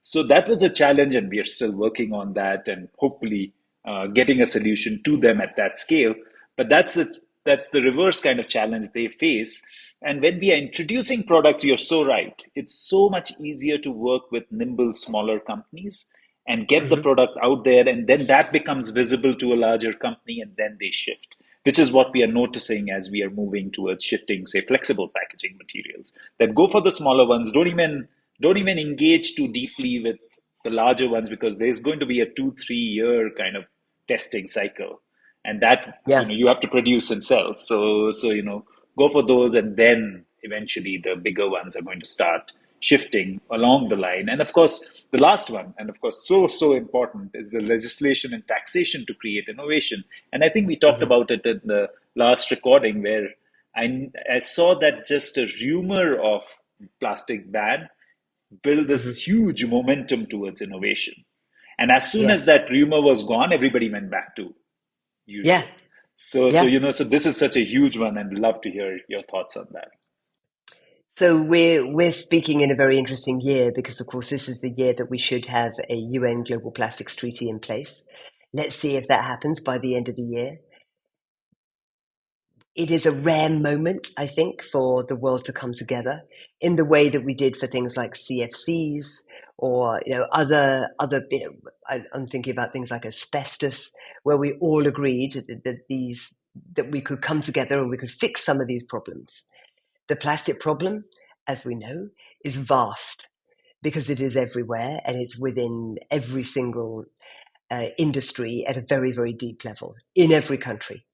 A: So that was a challenge, and we are still working on that, and hopefully getting a solution to them at that scale. But that's the reverse kind of challenge they face. And when we are introducing products, you're so right. It's so much easier to work with nimble, smaller companies and get the
B: Hmm.
A: product out there, and then that becomes visible to a larger company, and then they shift. Which is what we are noticing as we are moving towards shifting, say, flexible packaging materials. That go for the smaller ones. Don't even engage too deeply with the larger ones, because there's going to be a 2-3 year kind of testing cycle, and that
B: Yeah.
A: you have to produce and sell. So go for those, and then eventually the bigger ones are going to start shifting along the line. And of course, the last one, and of course, so important, is the legislation and taxation to create innovation. And I think we talked
B: Hmm.
A: about it in the last recording, where I saw that just a rumor of plastic ban build
B: Hmm.
A: this huge momentum towards innovation. And as soon as
B: Yes.
A: that rumor was gone, everybody went back to
B: Yeah.
A: usual. So
B: Yeah.
A: so this is such a huge one, and love to hear your thoughts on that.
B: So we're speaking in a very interesting year because, of course, this is the year that we should have a UN Global Plastics Treaty in place. Let's see if that happens by the end of the year. It is a rare moment, I think, for the world to come together in the way that we did for things like CFCs or other. I'm thinking about things like asbestos, where we all agreed that we could come together and we could fix some of these problems. The plastic problem, as we know, is vast because it is everywhere and it's within every single industry at a very, very deep level in every country.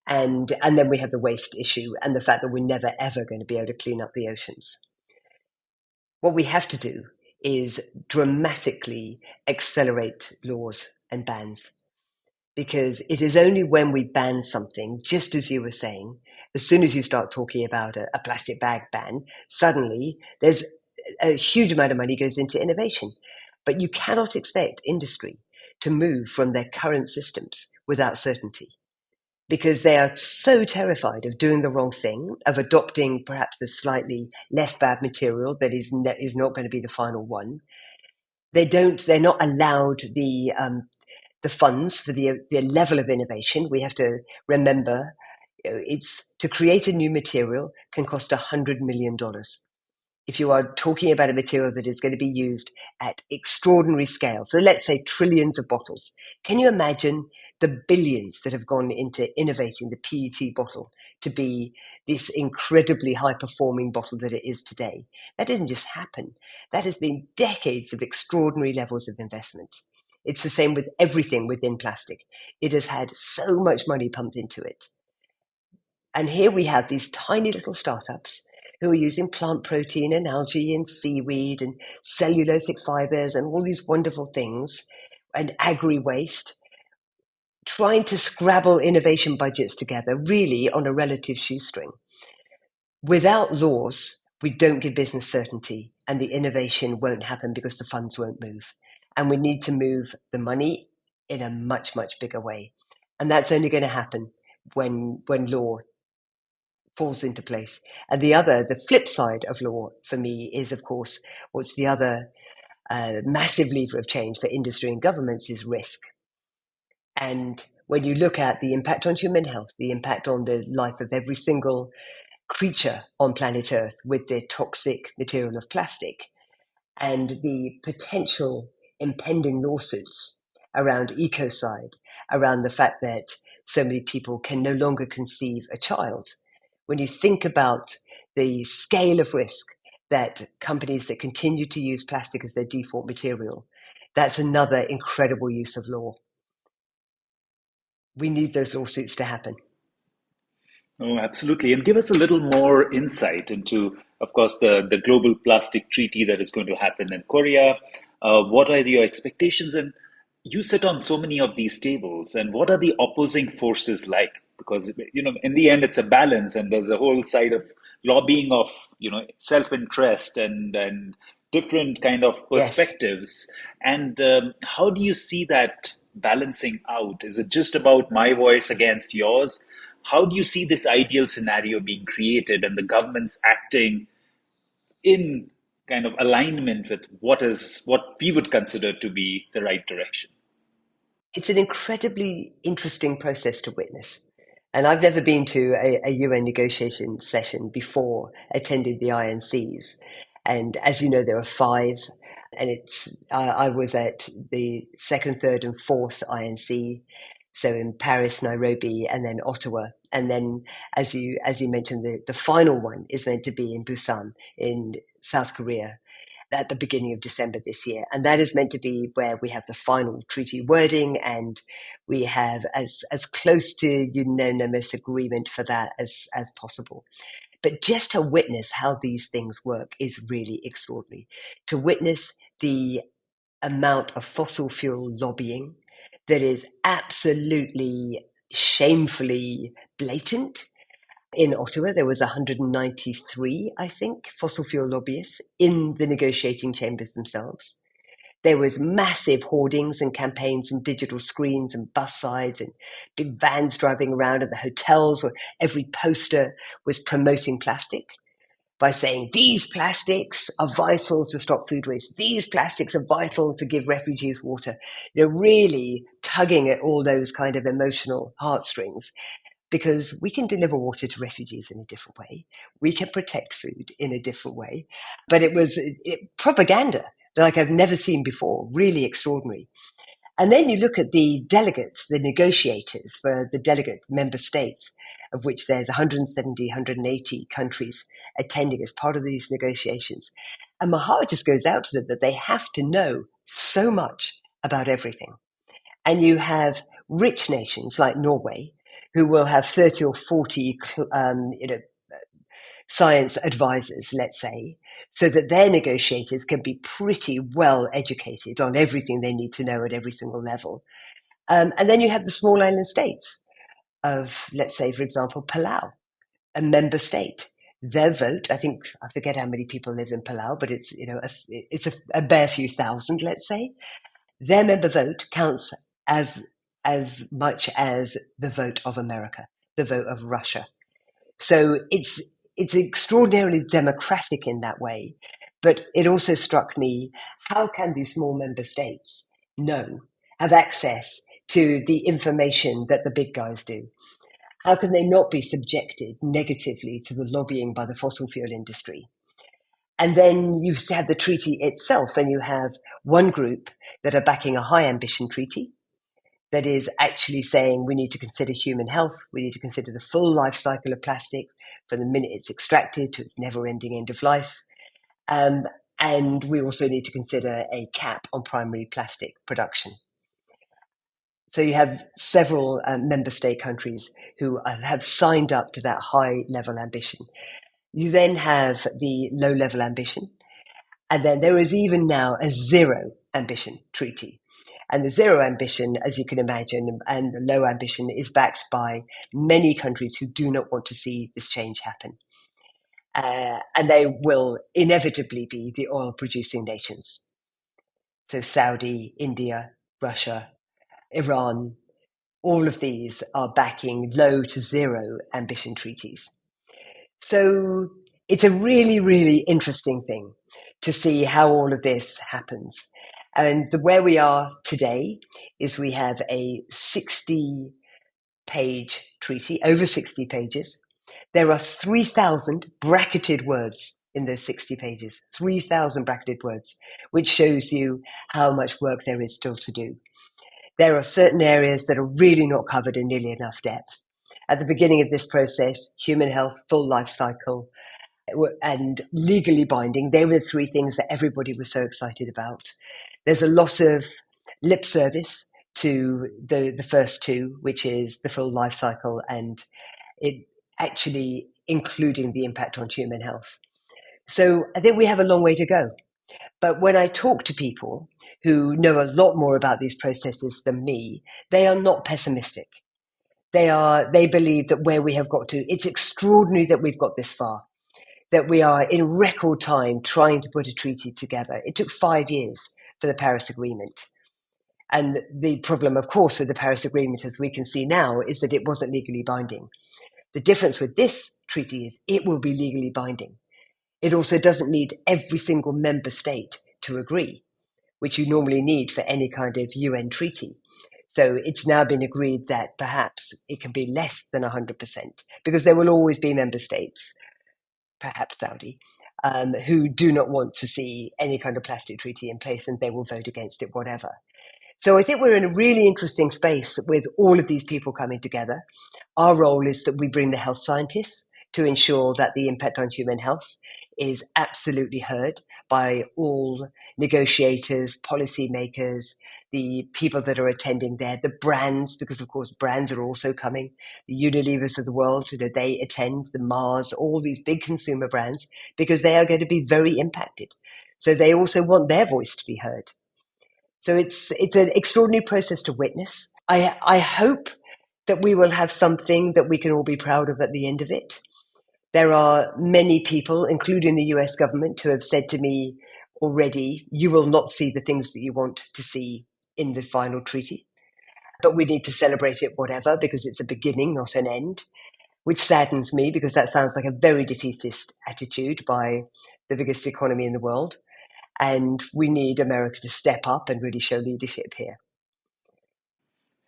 B: And then we have the waste issue and the fact that we're never ever going to be able to clean up the oceans. What we have to do is dramatically accelerate laws and bans, because it is only when we ban something, just as you were saying, as soon as you start talking about a plastic bag ban, suddenly there's a huge amount of money goes into innovation. But you cannot expect industry to move from their current systems without certainty, because they are so terrified of doing the wrong thing, of adopting perhaps the slightly less bad material that is not going to be the final one. They're not allowed the funds for the level of innovation. We have to remember, it's to create a new material can cost $100 million. If you are talking about a material that is going to be used at extraordinary scale, so let's say trillions of bottles, can you imagine the billions that have gone into innovating the PET bottle to be this incredibly high performing bottle that it is today? That didn't just happen. That has been decades of extraordinary levels of investment. It's the same with everything within plastic. It has had so much money pumped into it. And here we have these tiny little startups who are using plant protein and algae and seaweed and cellulosic fibers and all these wonderful things and agri waste, trying to scrabble innovation budgets together really on a relative shoestring. Without laws, we don't give business certainty and the innovation won't happen because the funds won't move. And we need to move the money in a much, much bigger way. And that's only going to happen when law falls into place. And the flip side of law for me is, of course, what's the other massive lever of change for industry and governments is risk. And when you look at the impact on human health, the impact on the life of every single creature on planet Earth with the toxic material of plastic, and the potential impending lawsuits around ecocide, around the fact that so many people can no longer conceive a child. When you think about the scale of risk that companies that continue to use plastic as their default material, that's another incredible use of law. We need those lawsuits to happen.
A: Oh, absolutely. And give us a little more insight into, of course, the global plastic treaty that is going to happen in Korea. What are your expectations? And you sit on so many of these tables, and what are the opposing forces like? Because, in the end, it's a balance, and there's a whole side of lobbying of, self-interest and different kind of
B: Yes.
A: perspectives. And how do you see that balancing out? Is it just about my voice against yours? How do you see this ideal scenario being created and the governments acting in kind of alignment with what we would consider to be the right direction?
B: It's an incredibly interesting process to witness. And I've never been to a UN negotiation session before attending the INCs. And as you know, there are five. And I was at the second, third, and fourth INC. So in Paris, Nairobi, and then Ottawa. And then, as you mentioned, the final one is meant to be in Busan in South Korea at the beginning of December this year. And that is meant to be where we have the final treaty wording, and we have as close to unanimous agreement for that as possible. But just to witness how these things work is really extraordinary. To witness the amount of fossil fuel lobbying that is absolutely shamefully blatant. In Ottawa, there was 193, I think, fossil fuel lobbyists in the negotiating chambers themselves. There was massive hoardings and campaigns and digital screens and bus sides and big vans driving around at the hotels where every poster was promoting plastic by saying, these plastics are vital to stop food waste. These plastics are vital to give refugees water. Really tugging at all those kind of emotional heartstrings, because we can deliver water to refugees in a different way. We can protect food in a different way. But it was propaganda like I've never seen before, really extraordinary. And then you look at the delegates, the negotiators for the delegate member states, of which there's 170, 180 countries attending as part of these negotiations. And my heart just goes out to them that they have to know so much about everything. And you have rich nations like Norway, who will have 30 or 40 science advisors, let's say, so that their negotiators can be pretty well educated on everything they need to know at every single level. And then you have the small island states of, let's say, for example, Palau, a member state. Their vote, I think, I forget how many people live in Palau, but it's a bare few thousand, let's say. Their member vote counts as much as the vote of America, the vote of Russia. So it's extraordinarily democratic in that way. But it also struck me, how can these small member states have access to the information that the big guys do? How can they not be subjected negatively to the lobbying by the fossil fuel industry? And then you have the treaty itself, and you have one group that are backing a high ambition treaty that is actually saying we need to consider human health, we need to consider the full life cycle of plastic from the minute it's extracted to its never-ending end of life. And we also need to consider a cap on primary plastic production. So you have several member state countries who have signed up to that high level ambition. You then have the low level ambition. And then there is even now a zero ambition treaty. And the zero ambition, as you can imagine, and the low ambition is backed by many countries who do not want to see this change happen. And they will inevitably be the oil producing nations. So Saudi, India, Russia, Iran, all of these are backing low to zero ambition treaties. So it's a really, really interesting thing to see how all of this happens. And where we are today is we have a 60 page treaty, over 60 pages. There are 3,000 bracketed words in those 60 pages, 3,000 bracketed words, which shows you how much work there is still to do. There are certain areas that are really not covered in nearly enough depth. At the beginning of this process, human health, full life cycle, and legally binding, they were the three things that everybody was so excited about. There's a lot of lip service to the first two, which is the full life cycle and it actually including the impact on human health. So I think we have a long way to go. But when I talk to people who know a lot more about these processes than me, they are not pessimistic. They believe that where we have got to, it's extraordinary that we've got this far, that we are in record time trying to put a treaty together. It took 5 years for the Paris Agreement. And the problem, of course, with the Paris Agreement, as we can see now, is that it wasn't legally binding. The difference with this treaty is it will be legally binding. It also doesn't need every single member state to agree, which you normally need for any kind of UN treaty. So it's now been agreed that perhaps it can be less than 100%, because there will always be member states, perhaps Saudi, who do not want to see any kind of plastic treaty in place, and they will vote against it, whatever. So I think we're in a really interesting space with all of these people coming together. Our role is that we bring the health scientists to ensure that the impact on human health is absolutely heard by all negotiators, policymakers, the people that are attending there, the brands, because of course brands are also coming, the Unilevers of the world, they attend, the Mars, all these big consumer brands, because they are going to be very impacted. So they also want their voice to be heard. So it's an extraordinary process to witness. I hope that we will have something that we can all be proud of at the end of it. There are many people, including the US government, who have said to me already, you will not see the things that you want to see in the final treaty. But we need to celebrate it whatever, because it's a beginning, not an end, which saddens me because that sounds like a very defeatist attitude by the biggest economy in the world. And we need America to step up and really show leadership here.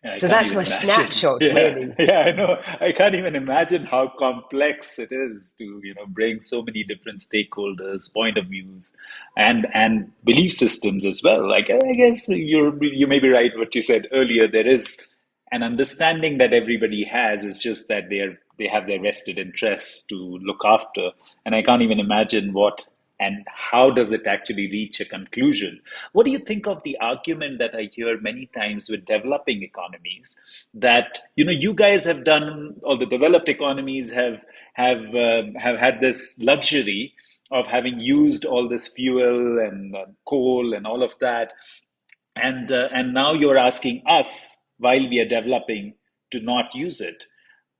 A: I
B: So
A: can't
B: that's
A: even
B: my
A: imagine.
B: snapshot, really.
A: Yeah, I know. I can't even imagine how complex it is to, bring so many different stakeholders, point of views, and belief systems as well. Like I guess you may be right what you said earlier. There is an understanding that everybody has. It's just that they have their vested interests to look after, and I can't even imagine what and how does it actually reach a conclusion. What do you think of the argument that I hear many times with developing economies, that you guys have done, or the developed economies have had this luxury of having used all this fuel and coal and all of that, and now you're asking us while we are developing to not use it.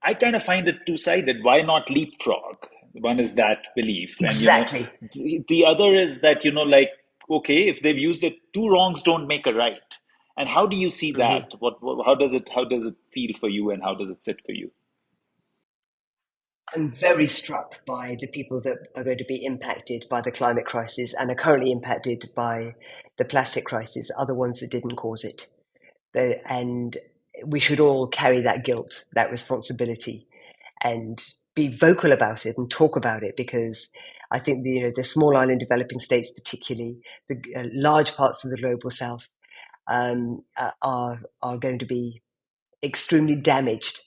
A: I kind of find it two-sided. Why not leapfrog? One is that belief, and
B: Exactly.
A: the other is that like, okay, if they've used it, two wrongs don't make a right. And how do you see
B: Mm-hmm.
A: that? How does it feel for you, and how does it sit for you?
B: I'm very struck by the people that are going to be impacted by the climate crisis and are currently impacted by the plastic crisis, are the ones that didn't cause it. And we should all carry that guilt, that responsibility, and be vocal about it and talk about it, because I think the small island developing states, particularly the large parts of the global south, are going to be extremely damaged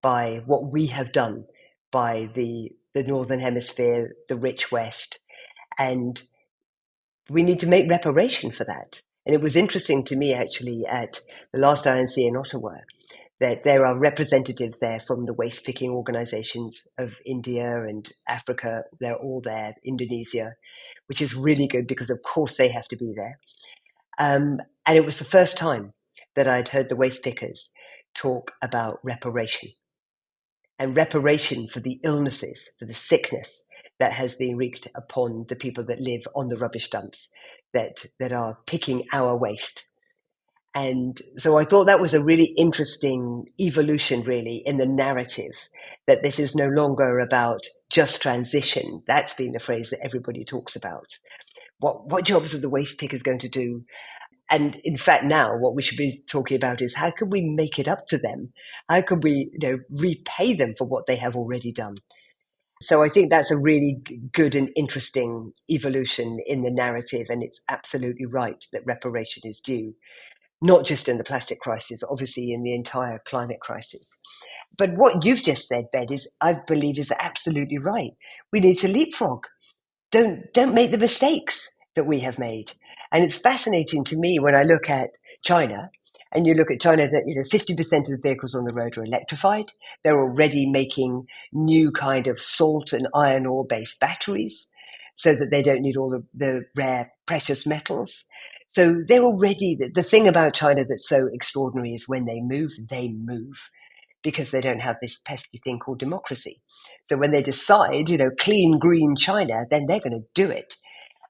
B: by what we have done, by the northern hemisphere, the rich West, and we need to make reparation for that. And it was interesting to me, actually, at the last INC in Ottawa, that there are representatives there from the waste picking organizations of India and Africa. They're all there, Indonesia, which is really good because, of course, they have to be there. And it was the first time that I'd heard the waste pickers talk about reparation, and reparation for the illnesses, for the sickness that has been wreaked upon the people that live on the rubbish dumps that are picking our waste. And so I thought that was a really interesting evolution, really, in the narrative, that this is no longer about just transition. That's been the phrase that everybody talks about. What jobs are the waste pickers going to do? And in fact, now what we should be talking about is how can we make it up to them? How can we, repay them for what they have already done? So I think that's a really good and interesting evolution in the narrative. And it's absolutely right that reparation is due, not just in the plastic crisis, obviously in the entire climate crisis. But what you've just said, Ben, I believe is absolutely right. We need to leapfrog. Don't make the mistakes that we have made. And it's fascinating to me when I look at China, and you look at China that 50% of the vehicles on the road are electrified. They're already making new kind of salt and iron ore based batteries so that they don't need all the rare precious metals. So they're already the thing about China that's so extraordinary is when they move because they don't have this pesky thing called democracy. So when they decide, clean green China, then they're going to do it.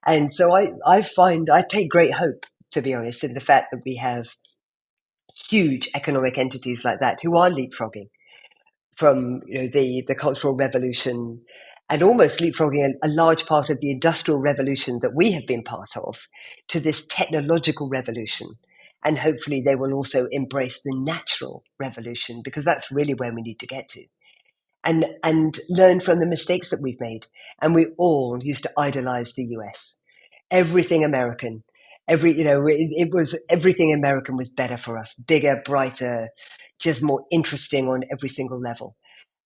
B: And so I take great hope, to be honest, in the fact that we have huge economic entities like that who are leapfrogging from the Cultural Revolution and almost leapfrogging a large part of the Industrial Revolution that we have been part of to this technological revolution. And hopefully they will also embrace the natural revolution because that's really where we need to get to. And learn from the mistakes that we've made. And we all used to idolize the US. Everything American, it was everything American was better for us, bigger, brighter, just more interesting on every single level.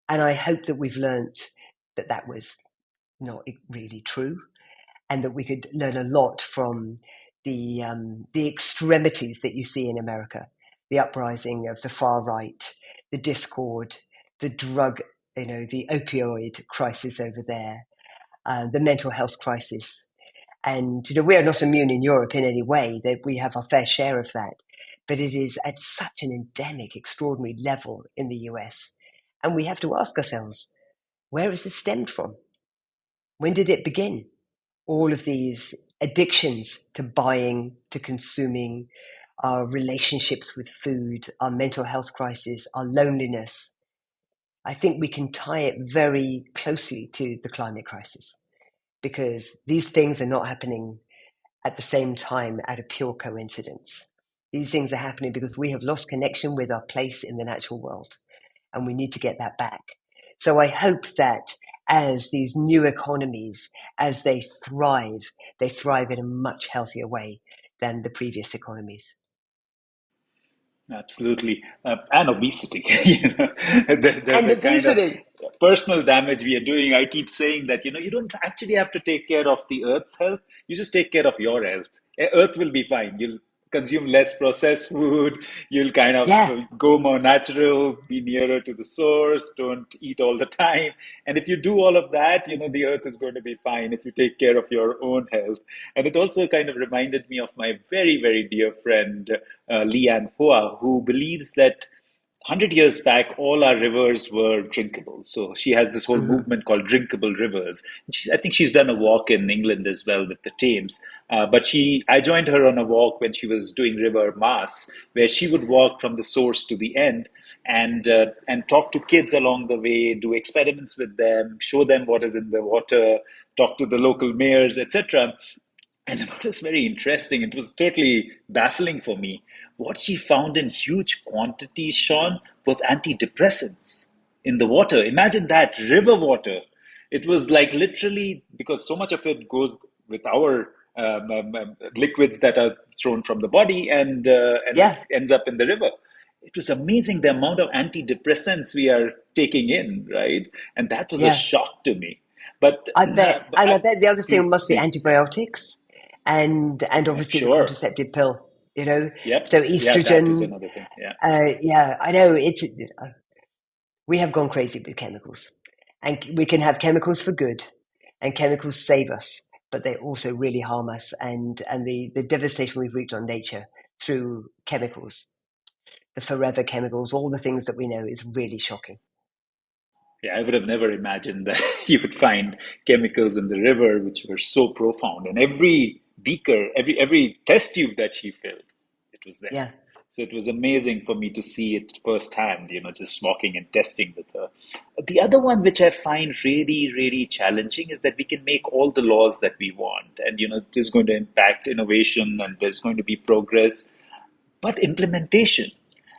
B: And I hope that we've learned that that was not really true, and that we could learn a lot from the extremities that you see in America, the uprising of the far right, the discord, the drug, the opioid crisis over there, the mental health crisis. And, we are not immune in Europe in any way, that we have our fair share of that. But it is at such an endemic, extraordinary level in the US. And we have to ask ourselves, where has this stemmed from? When did it begin? All of these addictions to buying, to consuming, our relationships with food, our mental health crisis, our loneliness. I think we can tie it very closely to the climate crisis because these things are not happening at the same time at a pure coincidence. These things are happening because we have lost connection with our place in the natural world, and we need to get that back. So I hope that as these new economies, as they thrive in a much healthier way than the previous economies.
A: Absolutely. And obesity,
B: And
A: the kind of
B: obesity.
A: personal damage we are doing. I keep saying that, you don't actually have to take care of the Earth's health. You just take care of your health. Earth will be fine. You'll consume less processed food. You'll kind of
B: Yeah,
A: go more natural, be nearer to the source, don't eat all the time. And if you do all of that, the Earth is going to be fine if you take care of your own health. And it also kind of reminded me of my very, very dear friend, Lian Hoa, who believes that 100 years back, all our rivers were drinkable. So she has this whole
B: hmm,
A: movement called drinkable rivers. And I think she's done a walk in England as well with the Thames. I joined her on a walk when she was doing River Mass, where she would walk from the source to the end and talk to kids along the way, do experiments with them, show them what is in the water, talk to the local mayors, etc. And what was very interesting, it was totally baffling for me. What she found in huge quantities, Sean, was antidepressants in the water. Imagine that, river water. It was like literally because so much of it goes with our liquids that are thrown from the body and it
B: yeah,
A: ends up in the river. It was amazing the amount of antidepressants we are taking in, right? And that was a
B: yeah.
A: shock to me. But,
B: I bet,
A: but
B: and I bet the other thing
A: please,
B: must be
A: please.
B: antibiotics, and obviously the
A: Sure.
B: contraceptive pill.
A: Yep.
B: So
A: Yeah, that is
B: estrogen.
A: another thing. Yeah.
B: Yeah, I know we have gone crazy with chemicals, and we can have chemicals for good, and chemicals save us, but they also really harm us, and the devastation we've wreaked on nature through chemicals, the forever chemicals, all the things that we know is really shocking.
A: Yeah, I would have never imagined that you would find chemicals in the river which were so profound. And every beaker, every test tube that she filled, it was there.
B: Yeah,
A: So it was amazing for me to see it firsthand, just walking and testing with her. The other one, which I find really, really challenging, is that we can make all the laws that we want, and it is going to impact innovation, and there's going to be progress, but implementation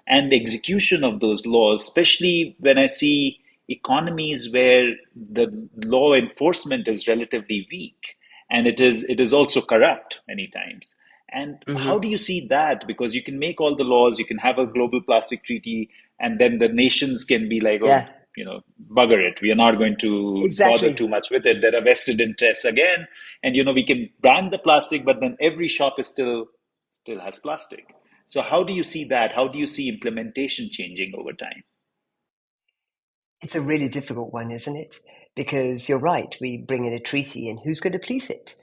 A: and execution of those laws, especially when I see economies where the law enforcement is relatively weak, and it is also corrupt many times. And how
B: Hmm.
A: do you see that? Because you can make all the laws, you can have a global plastic treaty, and then the nations can be like, oh,
B: Yeah,
A: bugger it. We are not going to bother
B: exactly.
A: too much with it. There are vested interests again, and we can ban the plastic, but then every shop is still has plastic. So how do you see that? How do you see implementation changing over time?
B: It's a really difficult one, isn't it? Because you're right, we bring in a treaty, and who's going to police it?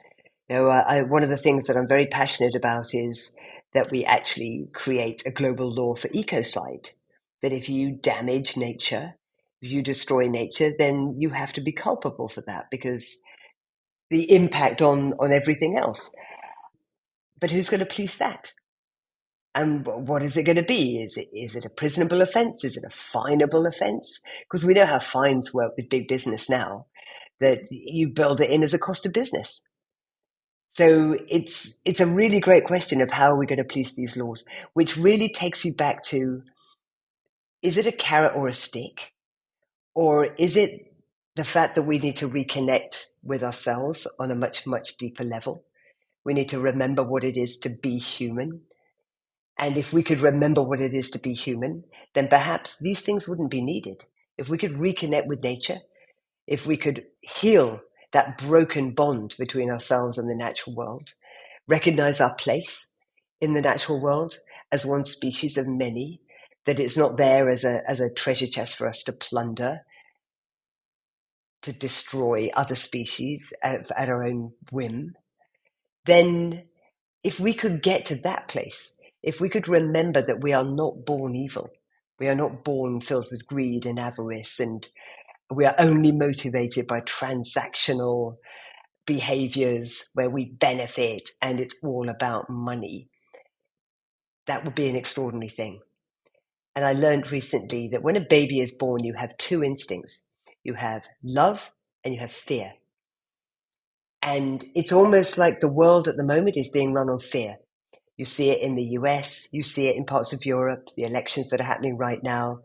B: One of the things that I'm very passionate about is that we actually create a global law for ecocide. That if you damage nature, if you destroy nature, then you have to be culpable for that because the impact on everything else. But who's going to police that? And what is it going to be? Is it a prisonable offence? Is it a finable offence? Because we know how fines work with big business now, that you build it in as a cost of business. So it's a really great question of how are we going to police these laws, which really takes you back to, is it a carrot or a stick? Or is it the fact that we need to reconnect with ourselves on a much, much deeper level? We need to remember what it is to be human. And if we could remember what it is to be human, then perhaps these things wouldn't be needed. If we could reconnect with nature, if we could heal that broken bond between ourselves and the natural world, recognize our place in the natural world as one species of many, that it's not there as a treasure chest for us to plunder, to destroy other species at our own whim, then if we could get to that place, if we could remember that we are not born evil, we are not born filled with greed and avarice, and we are only motivated by transactional behaviors where we benefit and it's all about money, that would be an extraordinary thing. And I learned recently that when a baby is born, you have two instincts. You have love and you have fear. And it's almost like the world at the moment is being run on fear. You see it in the US, you see it in parts of Europe, the elections that are happening right now.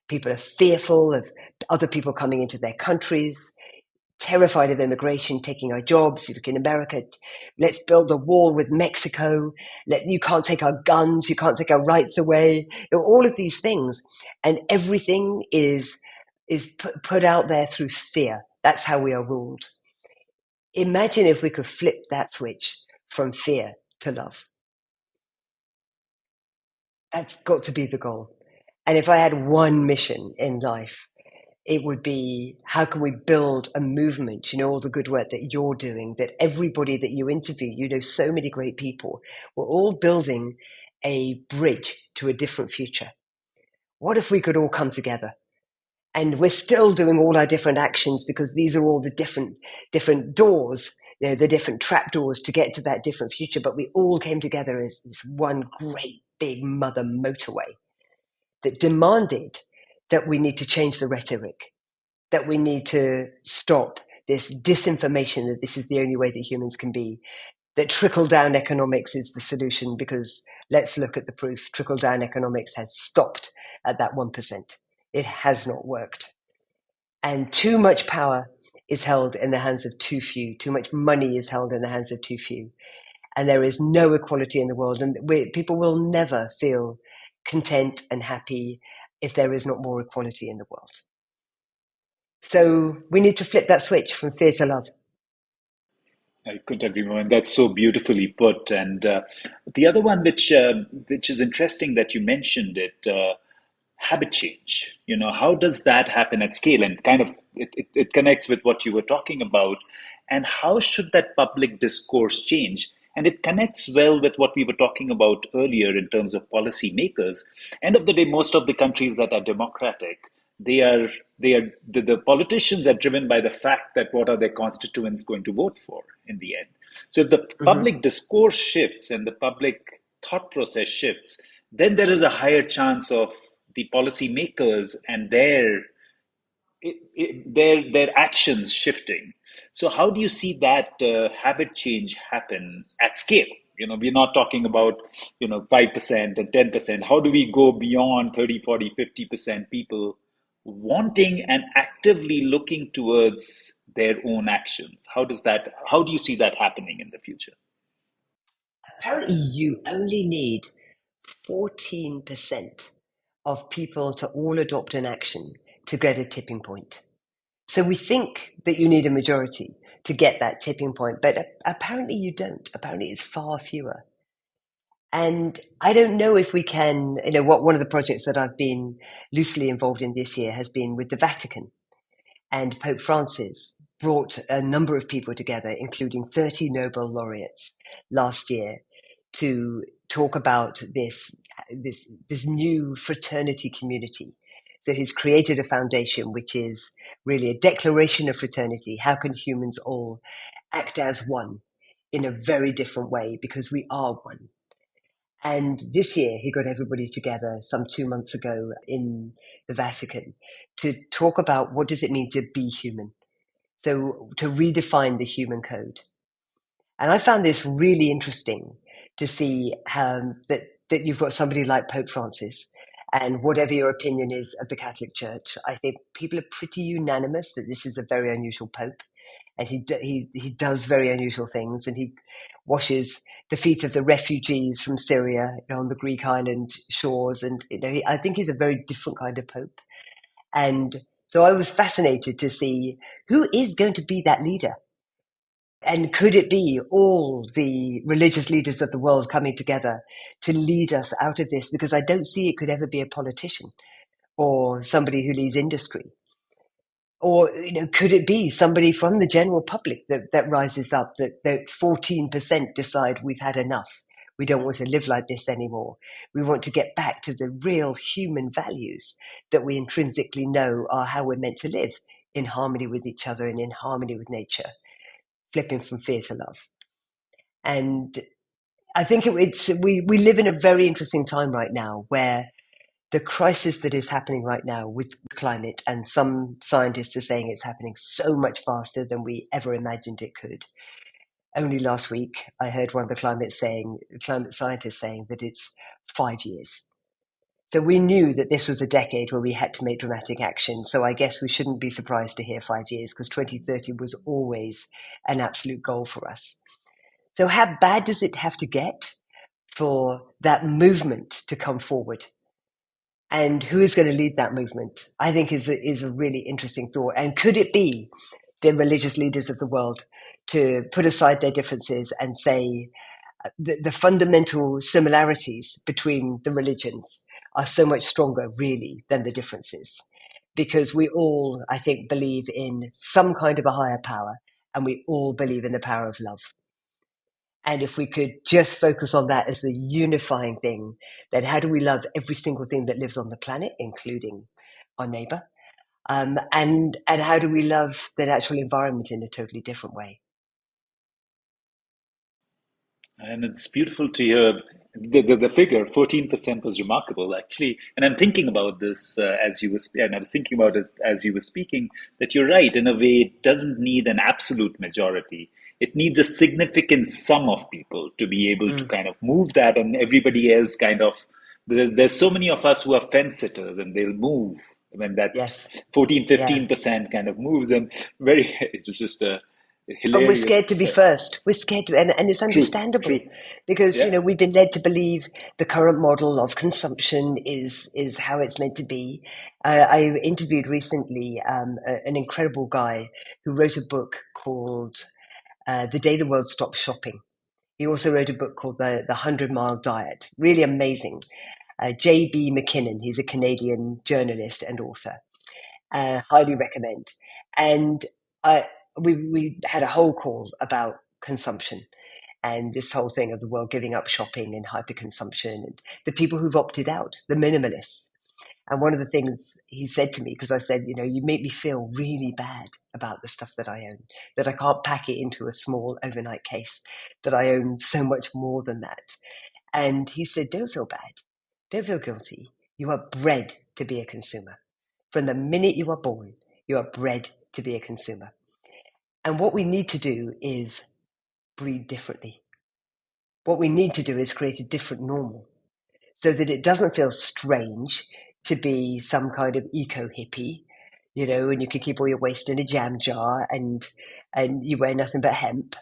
B: People are fearful of other people coming into their countries, terrified of immigration taking our jobs. You look in America, let's build a wall with Mexico. You can't take our guns, you can't take our rights away. All of these things, and everything is put out there through fear. That's how we are ruled. Imagine if we could flip that switch from fear to love. That's got to be the goal. And if I had one mission in life, it would be, how can we build a movement? All the good work that you're doing, that everybody that you interview, so many great people, we're all building a bridge to a different future. What if we could all come together? And we're still doing all our different actions because these are all the different doors, the different trap doors to get to that different future. But we all came together as this one great big mother motorway that demanded that we need to change the rhetoric, that we need to stop this disinformation that this is the only way that humans can be, that trickle down economics is the solution, because let's look at the proof. Trickle down economics has stopped at that 1%. It has not worked. And too much power is held in the hands of too few. Too much money is held in the hands of too few. And there is no equality in the world. And people will never feel content and happy if there is not more equality in the world. So we need to flip that switch from fear to love.
A: I couldn't agree more, and that's so beautifully put. And the other one, which is interesting that you mentioned it, habit change. How does that happen at scale? And kind of it connects with what you were talking about. And how should that public discourse change? And it connects well with what we were talking about earlier in terms of policymakers. End of the day, most of the countries that are democratic, the politicians are driven by the fact that what are their constituents going to vote for in the end. So if the
B: Mm-hmm.
A: public discourse shifts and the public thought process shifts, then there is a higher chance of the policymakers and their actions shifting. So how do you see that habit change happen at scale? We're not talking about 5% and 10%. How do we go beyond 30, 40, 50% people wanting and actively looking towards their own actions? How do you see that happening in the future?
B: Apparently, you only need 14% of people to all adopt an action to get a tipping point. So we think that you need a majority to get that tipping point, but apparently you don't. Apparently it's far fewer. And I don't know if we can, one of the projects that I've been loosely involved in this year has been with the Vatican. And Pope Francis brought a number of people together, including 30 Nobel laureates last year, to talk about this new fraternity community. So he's created a foundation which is really a declaration of fraternity. How can humans all act as one in a very different way because we are one? And this year, he got everybody together some 2 months ago in the Vatican to talk about what does it mean to be human. So to redefine the human code. And I found this really interesting to see that you've got somebody like Pope Francis, and whatever your opinion is of the Catholic Church, I think people are pretty unanimous that this is a very unusual Pope, and he does very unusual things, and he washes the feet of the refugees from Syria, on the Greek island shores, and I think he's a very different kind of Pope. And so I was fascinated to see who is going to be that leader. And could it be all the religious leaders of the world coming together to lead us out of this? Because I don't see it could ever be a politician or somebody who leads industry. Or, could it be somebody from the general public that rises up, that 14% decide we've had enough? We don't want to live like this anymore. We want to get back to the real human values that we intrinsically know are how we're meant to live, in harmony with each other and in harmony with nature, flipping from fear to love. And I think we live in a very interesting time right now where the crisis that is happening right now with climate, and some scientists are saying it's happening so much faster than we ever imagined it could. Only last week, I heard one of the climate scientists saying that it's 5 years. So we knew that this was a decade where we had to make dramatic action. So I guess we shouldn't be surprised to hear 5 years, because 2030 was always an absolute goal for us. So how bad does it have to get for that movement to come forward? And who is going to lead that movement, I think is a really interesting thought. And could it be the religious leaders of the world to put aside their differences and say the fundamental similarities between the religions are so much stronger, really, than the differences? Because we all, I think, believe in some kind of a higher power, and we all believe in the power of love. And if we could just focus on that as the unifying thing, then how do we love every single thing that lives on the planet, including our neighbor? And how do we love the natural environment in a totally different way?
A: And it's beautiful to hear the figure 14% was remarkable, actually. And I'm thinking about this as you were, and I was thinking about it as you were speaking, that you're right. In a way, it doesn't need an absolute majority. It needs a significant sum of people to be able to kind of move that, and everybody else kind of. There's so many of us who are fence sitters, and they'll move when that
B: Yes.
A: 14,
B: Yeah.
A: 15% kind of moves. And very, it's just a
B: But we're scared to
A: hilarious.
B: be first. We're scared to, and it's
A: True,
B: understandable,
A: true.
B: because
A: Yeah.
B: we've been led to believe the current model of consumption is how it's meant to be. I interviewed recently an incredible guy who wrote a book called "The Day the World Stopped Shopping." He also wrote a book called "The 100-Mile Diet." Really amazing. J.B. McKinnon. He's a Canadian journalist and author. Highly recommend. And we had a whole call about consumption and this whole thing of the world giving up shopping and hyperconsumption, and the people who've opted out, the minimalists. And one of the things he said to me, because I said, you make me feel really bad about the stuff that I own, that I can't pack it into a small overnight case, that I own so much more than that. And he said, don't feel bad. Don't feel guilty. You are bred to be a consumer. From the minute you are born, you are bred to be a consumer. And what we need to do is breed differently. What we need to do is create a different normal so that it doesn't feel strange to be some kind of eco hippie, and you can keep all your waste in a jam jar and you wear nothing but hemp.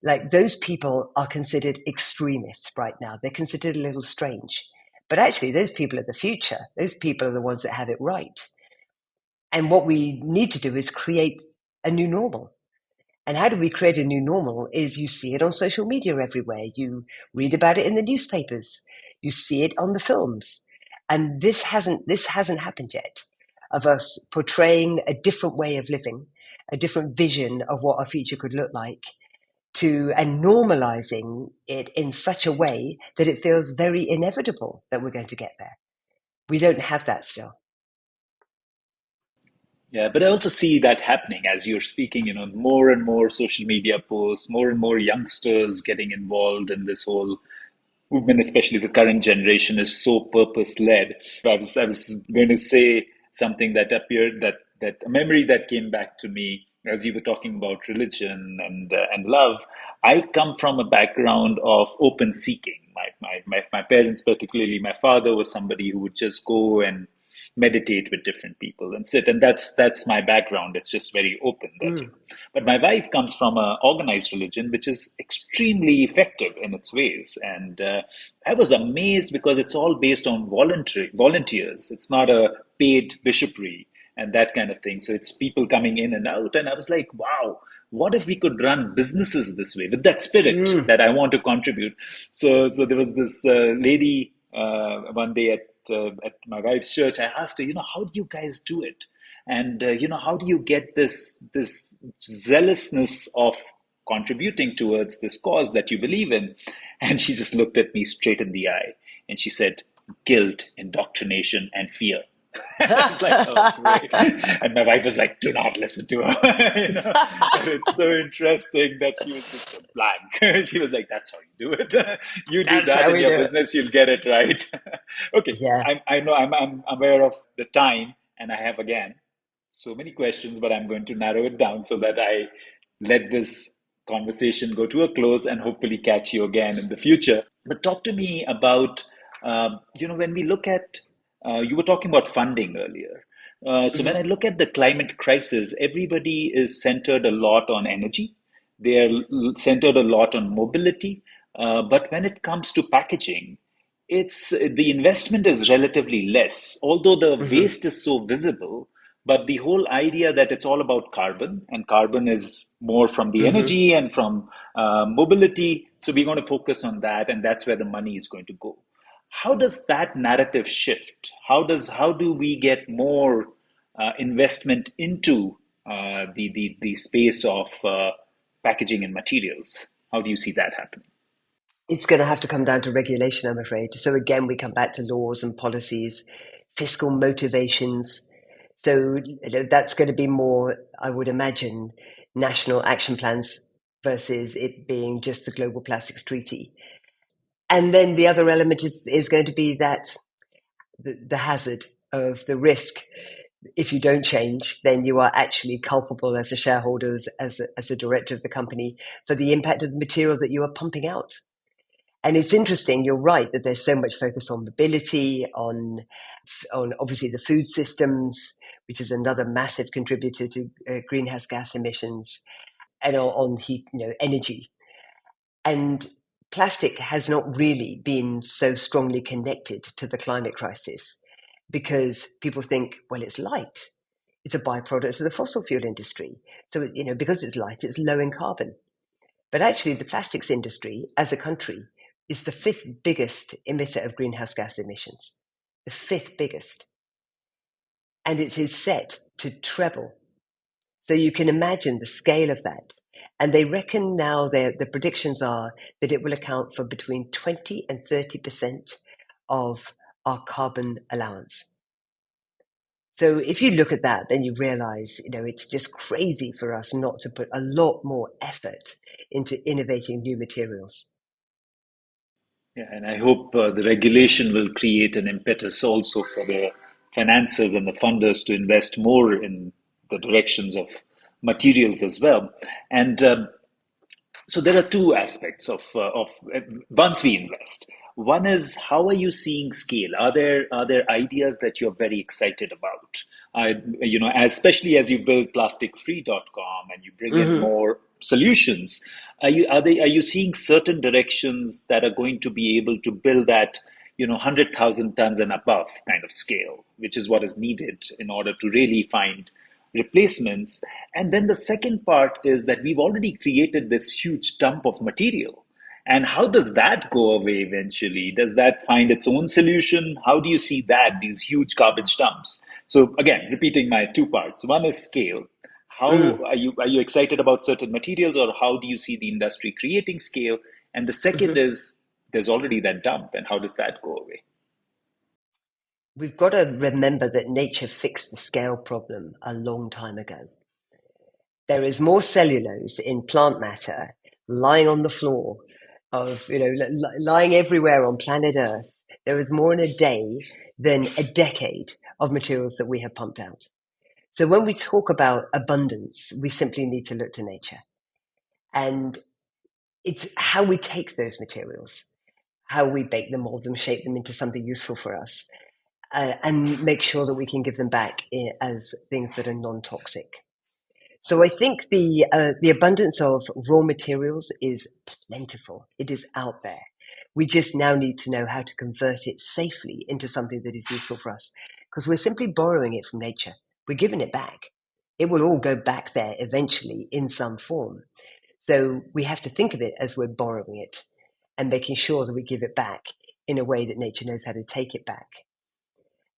B: Like, those people are considered extremists right now. They're considered a little strange. But actually, those people are the future. Those people are the ones that have it right. And what we need to do is create a new normal. And how do we create a new normal is you see it on social media everywhere. You read about it in the newspapers. You see it on the films. And this hasn't happened yet, of us portraying a different way of living, a different vision of what our future could look like, and normalizing it in such a way that it feels very inevitable that we're going to get there. We don't have that still.
A: Yeah, but I also see that happening as you're speaking, more and more social media posts, more and more youngsters getting involved in this whole movement, especially the current generation, is so purpose led. I was going to say something that appeared, that a memory that came back to me as you were talking about religion and love. I come from a background of open seeking. My parents, particularly my father, was somebody who would just go and meditate with different people and sit, and that's my background. It's just very open that,
B: Mm.
A: but my wife comes from a organized religion which is extremely effective in its ways, and I was amazed because it's all based on volunteers. It's not a paid bishopry and that kind of thing, so it's people coming in and out, and I was like, wow, what if we could run businesses this way with that spirit
B: Mm.
A: that I want to contribute. So there was this lady one day at my wife's church. I asked her, how do you guys do it? And how do you get this zealousness of contributing towards this cause that you believe in? And she just looked at me straight in the eye and she said, guilt, indoctrination, and fear. I was like, oh, great. And my wife was like, do not listen to her. And it's so interesting that she was just blank. She was like, that's how you do it. You do
B: That's
A: that
B: how
A: in
B: we
A: your
B: do it.
A: business, you'll get it right. Okay.
B: Yeah.
A: I know I'm aware of the time, and I have again so many questions, but I'm going to narrow it down so that I let this conversation go to a close and hopefully catch you again in the future. But talk to me about, when we look at, you were talking about funding earlier. So when I
B: Hmm.
A: look at the climate crisis, everybody is centered a lot on energy. They are centered a lot on mobility. But when it comes to packaging, it's the investment is relatively less, although the
B: Hmm.
A: waste is so visible. But the whole idea that it's all about carbon, and carbon is more from the
B: Hmm.
A: energy and from mobility. So we're going to focus on that, and that's where the money is going to go. How does that narrative shift? How do we get more investment into the space of packaging and materials? How do you see that happening?
B: It's going to have to come down to regulation, I'm afraid. So again, we come back to laws and policies, fiscal motivations. So that's going to be more, I would imagine, national action plans versus it being just the Global Plastics Treaty. And then the other element is going to be that the hazard of the risk. If you don't change, then you are actually culpable as a shareholder, as a director of the company, for the impact of the material that you are pumping out. And it's interesting, you're right, that there's so much focus on mobility, on obviously the food systems, which is another massive contributor to greenhouse gas emissions, and on heat, energy. And plastic has not really been so strongly connected to the climate crisis because people think, well, it's light. It's a byproduct of the fossil fuel industry. So, because it's light, it's low in carbon. But actually, the plastics industry as a country is the fifth biggest emitter of greenhouse gas emissions, the fifth biggest. And it is set to treble. So you can imagine the scale of that. And they reckon now the predictions are that it will account for between 20 and 30% of our carbon allowance. So if you look at that, then you realize, it's just crazy for us not to put a lot more effort into innovating new materials.
A: Yeah, and I hope the regulation will create an impetus also for the financiers and the funders to invest more in the directions of materials as well. And so there are two aspects of once we invest. One is, how are you seeing scale? Are there ideas that you're very excited about? Especially as you build plasticfree.com and you bring in
B: Hmm.
A: more solutions, are you seeing certain directions that are going to be able to build that 100,000 tons and above kind of scale, which is what is needed in order to really find replacements. And then the second part is that we've already created this huge dump of material. And how does that go away eventually? Does that find its own solution? How do you see that, these huge garbage dumps? So again, repeating my two parts. One is scale. How
B: Mm.
A: are you excited about certain materials, or how do you see the industry creating scale? And the second
B: Hmm.
A: is, there's already that dump, and how does that go away?
B: We've got to remember that nature fixed the scale problem a long time ago. There is more cellulose in plant matter lying on the floor of, lying everywhere on planet Earth. There is more in a day than a decade of materials that we have pumped out. So when we talk about abundance, we simply need to look to nature. And it's how we take those materials, how we bake them, mold them, shape them into something useful for us, and make sure that we can give them back as things that are non-toxic. So I think the abundance of raw materials is plentiful. It is out there. We just now need to know how to convert it safely into something that is useful for us, because we're simply borrowing it from nature. We're giving it back. It will all go back there eventually in some form. So we have to think of it as we're borrowing it and making sure that we give it back in a way that nature knows how to take it back.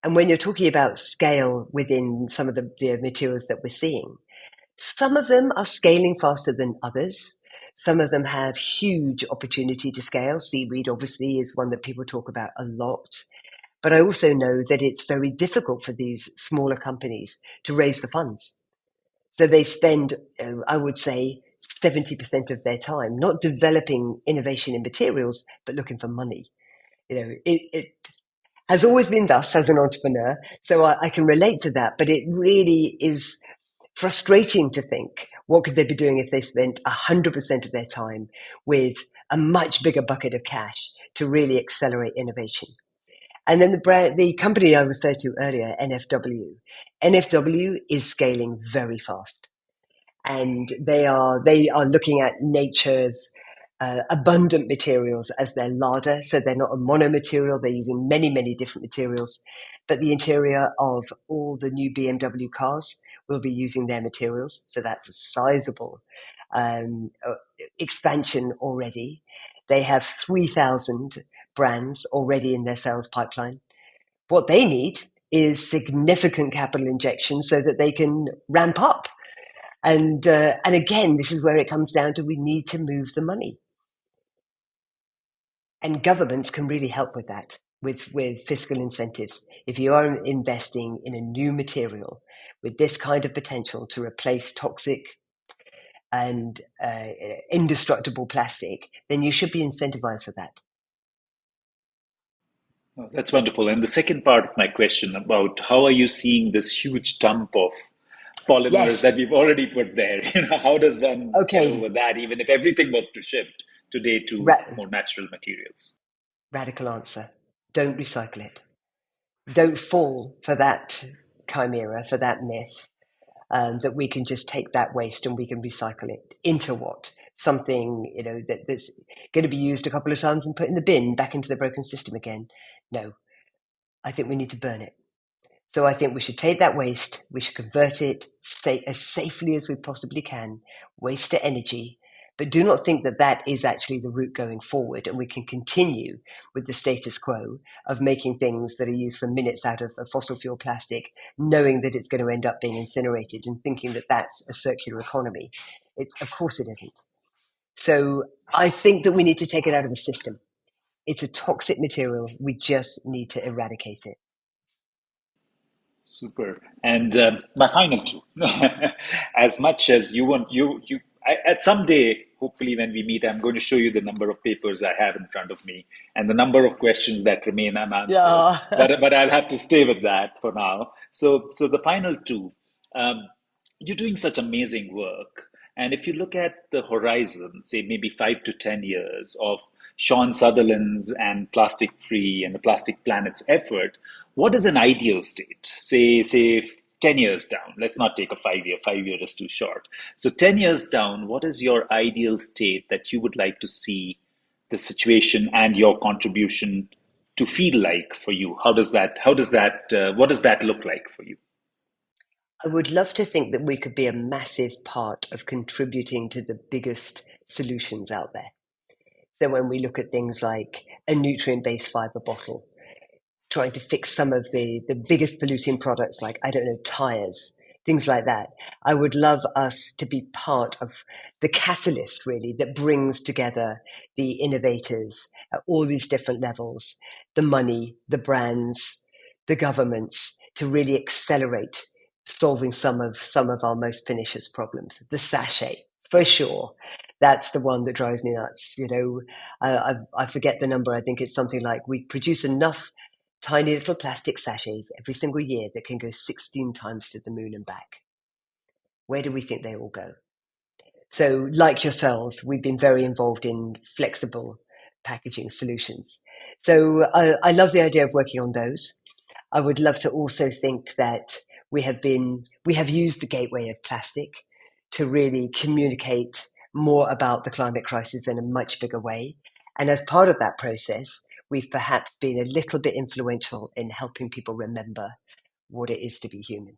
B: And when you're talking about scale within some of the materials that we're seeing, some of them are scaling faster than others. Some of them have huge opportunity to scale. Seaweed, obviously, is one that people talk about a lot. But I also know that it's very difficult for these smaller companies to raise the funds. So they spend, I would say, 70% of their time not developing innovation in materials, but looking for money. It has always been thus as an entrepreneur. So I can relate to that, but it really is frustrating to think what could they be doing if they spent 100% of their time with a much bigger bucket of cash to really accelerate innovation. And then the company I referred to earlier, NFW is scaling very fast, and they are looking at nature's abundant materials as their larder. So they're not a mono material; they're using many different materials. But the interior of all the new BMW cars will be using their materials. So that's a sizable um, uh, expansion already. They have 3,000 brands already in their sales pipeline. What they need is significant capital injection so that they can ramp up, and again, this is where it comes down to we need to move the money, and governments can really help with that with fiscal incentives. If you are investing in a new material with this kind of potential to replace toxic and indestructible plastic, then you should be incentivized for that.
A: Oh, that's wonderful. And the second part of my question about how are you seeing this huge dump of polymers
B: Yes.
A: that we've already put there? How does one get over
B: Okay.
A: that, even if everything was to shift today to
B: Ra-
A: more natural materials?
B: Radical answer: don't recycle it. Don't fall for that chimera, for that myth, that we can just take that waste and we can recycle it into what? Something, that's going to be used a couple of times and put in the bin back into the broken system again. No, I think we need to burn it. So I think we should take that waste, we should convert it as safely as we possibly can, waste to energy, but do not think that that is actually the route going forward. And we can continue with the status quo of making things that are used for minutes out of a fossil fuel plastic, knowing that it's going to end up being incinerated and thinking that that's a circular economy. Of course it isn't. So I think that we need to take it out of the system. It's a toxic material. We just need to eradicate it.
A: Super. And my final two, as much as you want, at some day, hopefully when we meet, I'm going to show you the number of papers I have in front of me and the number of questions that remain unanswered.
B: Yeah.
A: But I'll have to stay with that for now. So the final two. You're doing such amazing work. And if you look at the horizon, say maybe 5 to 10 years of Sean Sutherland's and Plastic Free and the Plastic Planet's effort, what is an ideal state? Say 10 years down. Let's not take a 5 year. 5 year is too short. So 10 years down, what is your ideal state that you would like to see the situation and your contribution to feel like for you? What does that look like for you?
B: I would love to think that we could be a massive part of contributing to the biggest solutions out there. So when we look at things like a nutrient-based fiber bottle, trying to fix some of the biggest polluting products like, I don't know, tires, things like that. I would love us to be part of the catalyst, really, that brings together the innovators at all these different levels, the money, the brands, the governments, to really accelerate solving some of our most pernicious problems. The sachet, for sure. That's the one that drives me nuts. I forget the number. I think it's something like we produce enough tiny little plastic sachets every single year that can go 16 times to the moon and back. Where do we think they all go? So like yourselves, we've been very involved in flexible packaging solutions. So I love the idea of working on those. I would love to also think that we have used the gateway of plastic to really communicate more about the climate crisis in a much bigger way. And as part of that process, we've perhaps been a little bit influential in helping people remember what it is to be human.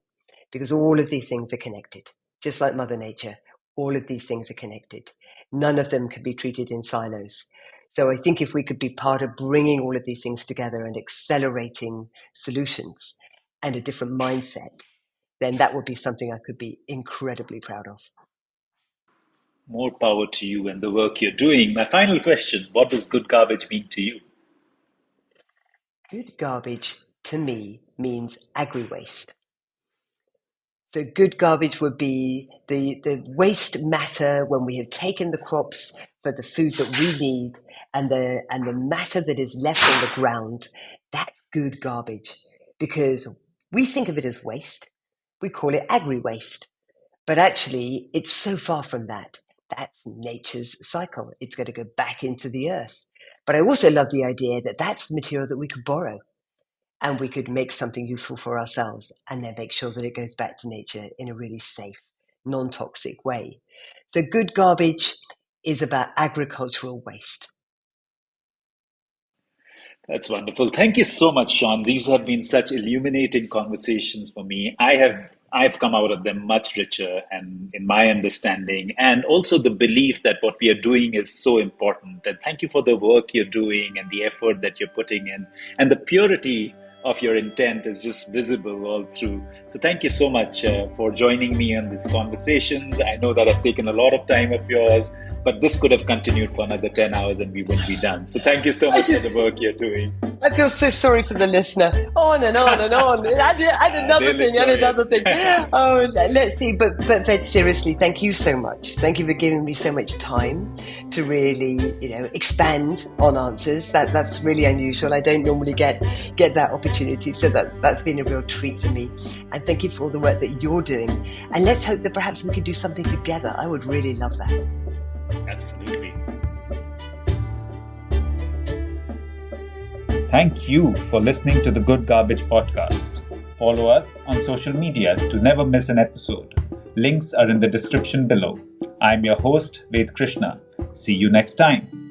B: Because all of these things are connected. Just like Mother Nature, all of these things are connected. None of them can be treated in silos. So I think if we could be part of bringing all of these things together and accelerating solutions and a different mindset, then that would be something I could be incredibly proud of.
A: More power to you and the work you're doing. My final question, what does good garbage mean to you?
B: Good garbage, to me, means agri-waste. So good garbage would be the waste matter when we have taken the crops for the food that we need and the matter that is left on the ground. That's good garbage because we think of it as waste. We call it agri-waste. But actually, it's so far from that. That's nature's cycle. It's going to go back into the earth. But I also love the idea that that's the material that we could borrow and we could make something useful for ourselves and then make sure that it goes back to nature in a really safe, non-toxic way. So good garbage is about agricultural waste.
A: That's wonderful. Thank you so much, Sean. These have been such illuminating conversations for me. I've come out of them much richer and in my understanding, and also the belief that what we are doing is so important. And thank you for the work you're doing and the effort that you're putting in, and the purity of your intent is just visible all through. So thank you so much for joining me on these conversations. I know that I've taken a lot of time of yours, but this could have continued for another 10 hours and we wouldn't be done. So thank you so much for the work you're doing.
B: I feel so sorry for the listener. On and on and on. And another thing. Oh, let's see. But Ved, seriously, thank you so much. Thank you for giving me so much time to really, expand on answers. That's really unusual. I don't normally get that opportunity. So that's been a real treat for me. And thank you for all the work that you're doing. And let's hope that perhaps we can do something together. I would really love that.
A: Absolutely. Thank you for listening to the Good Garbage podcast. Follow us on social media to never miss an episode. Links are in the description below. I'm your host, Ved Krishna. See you next time.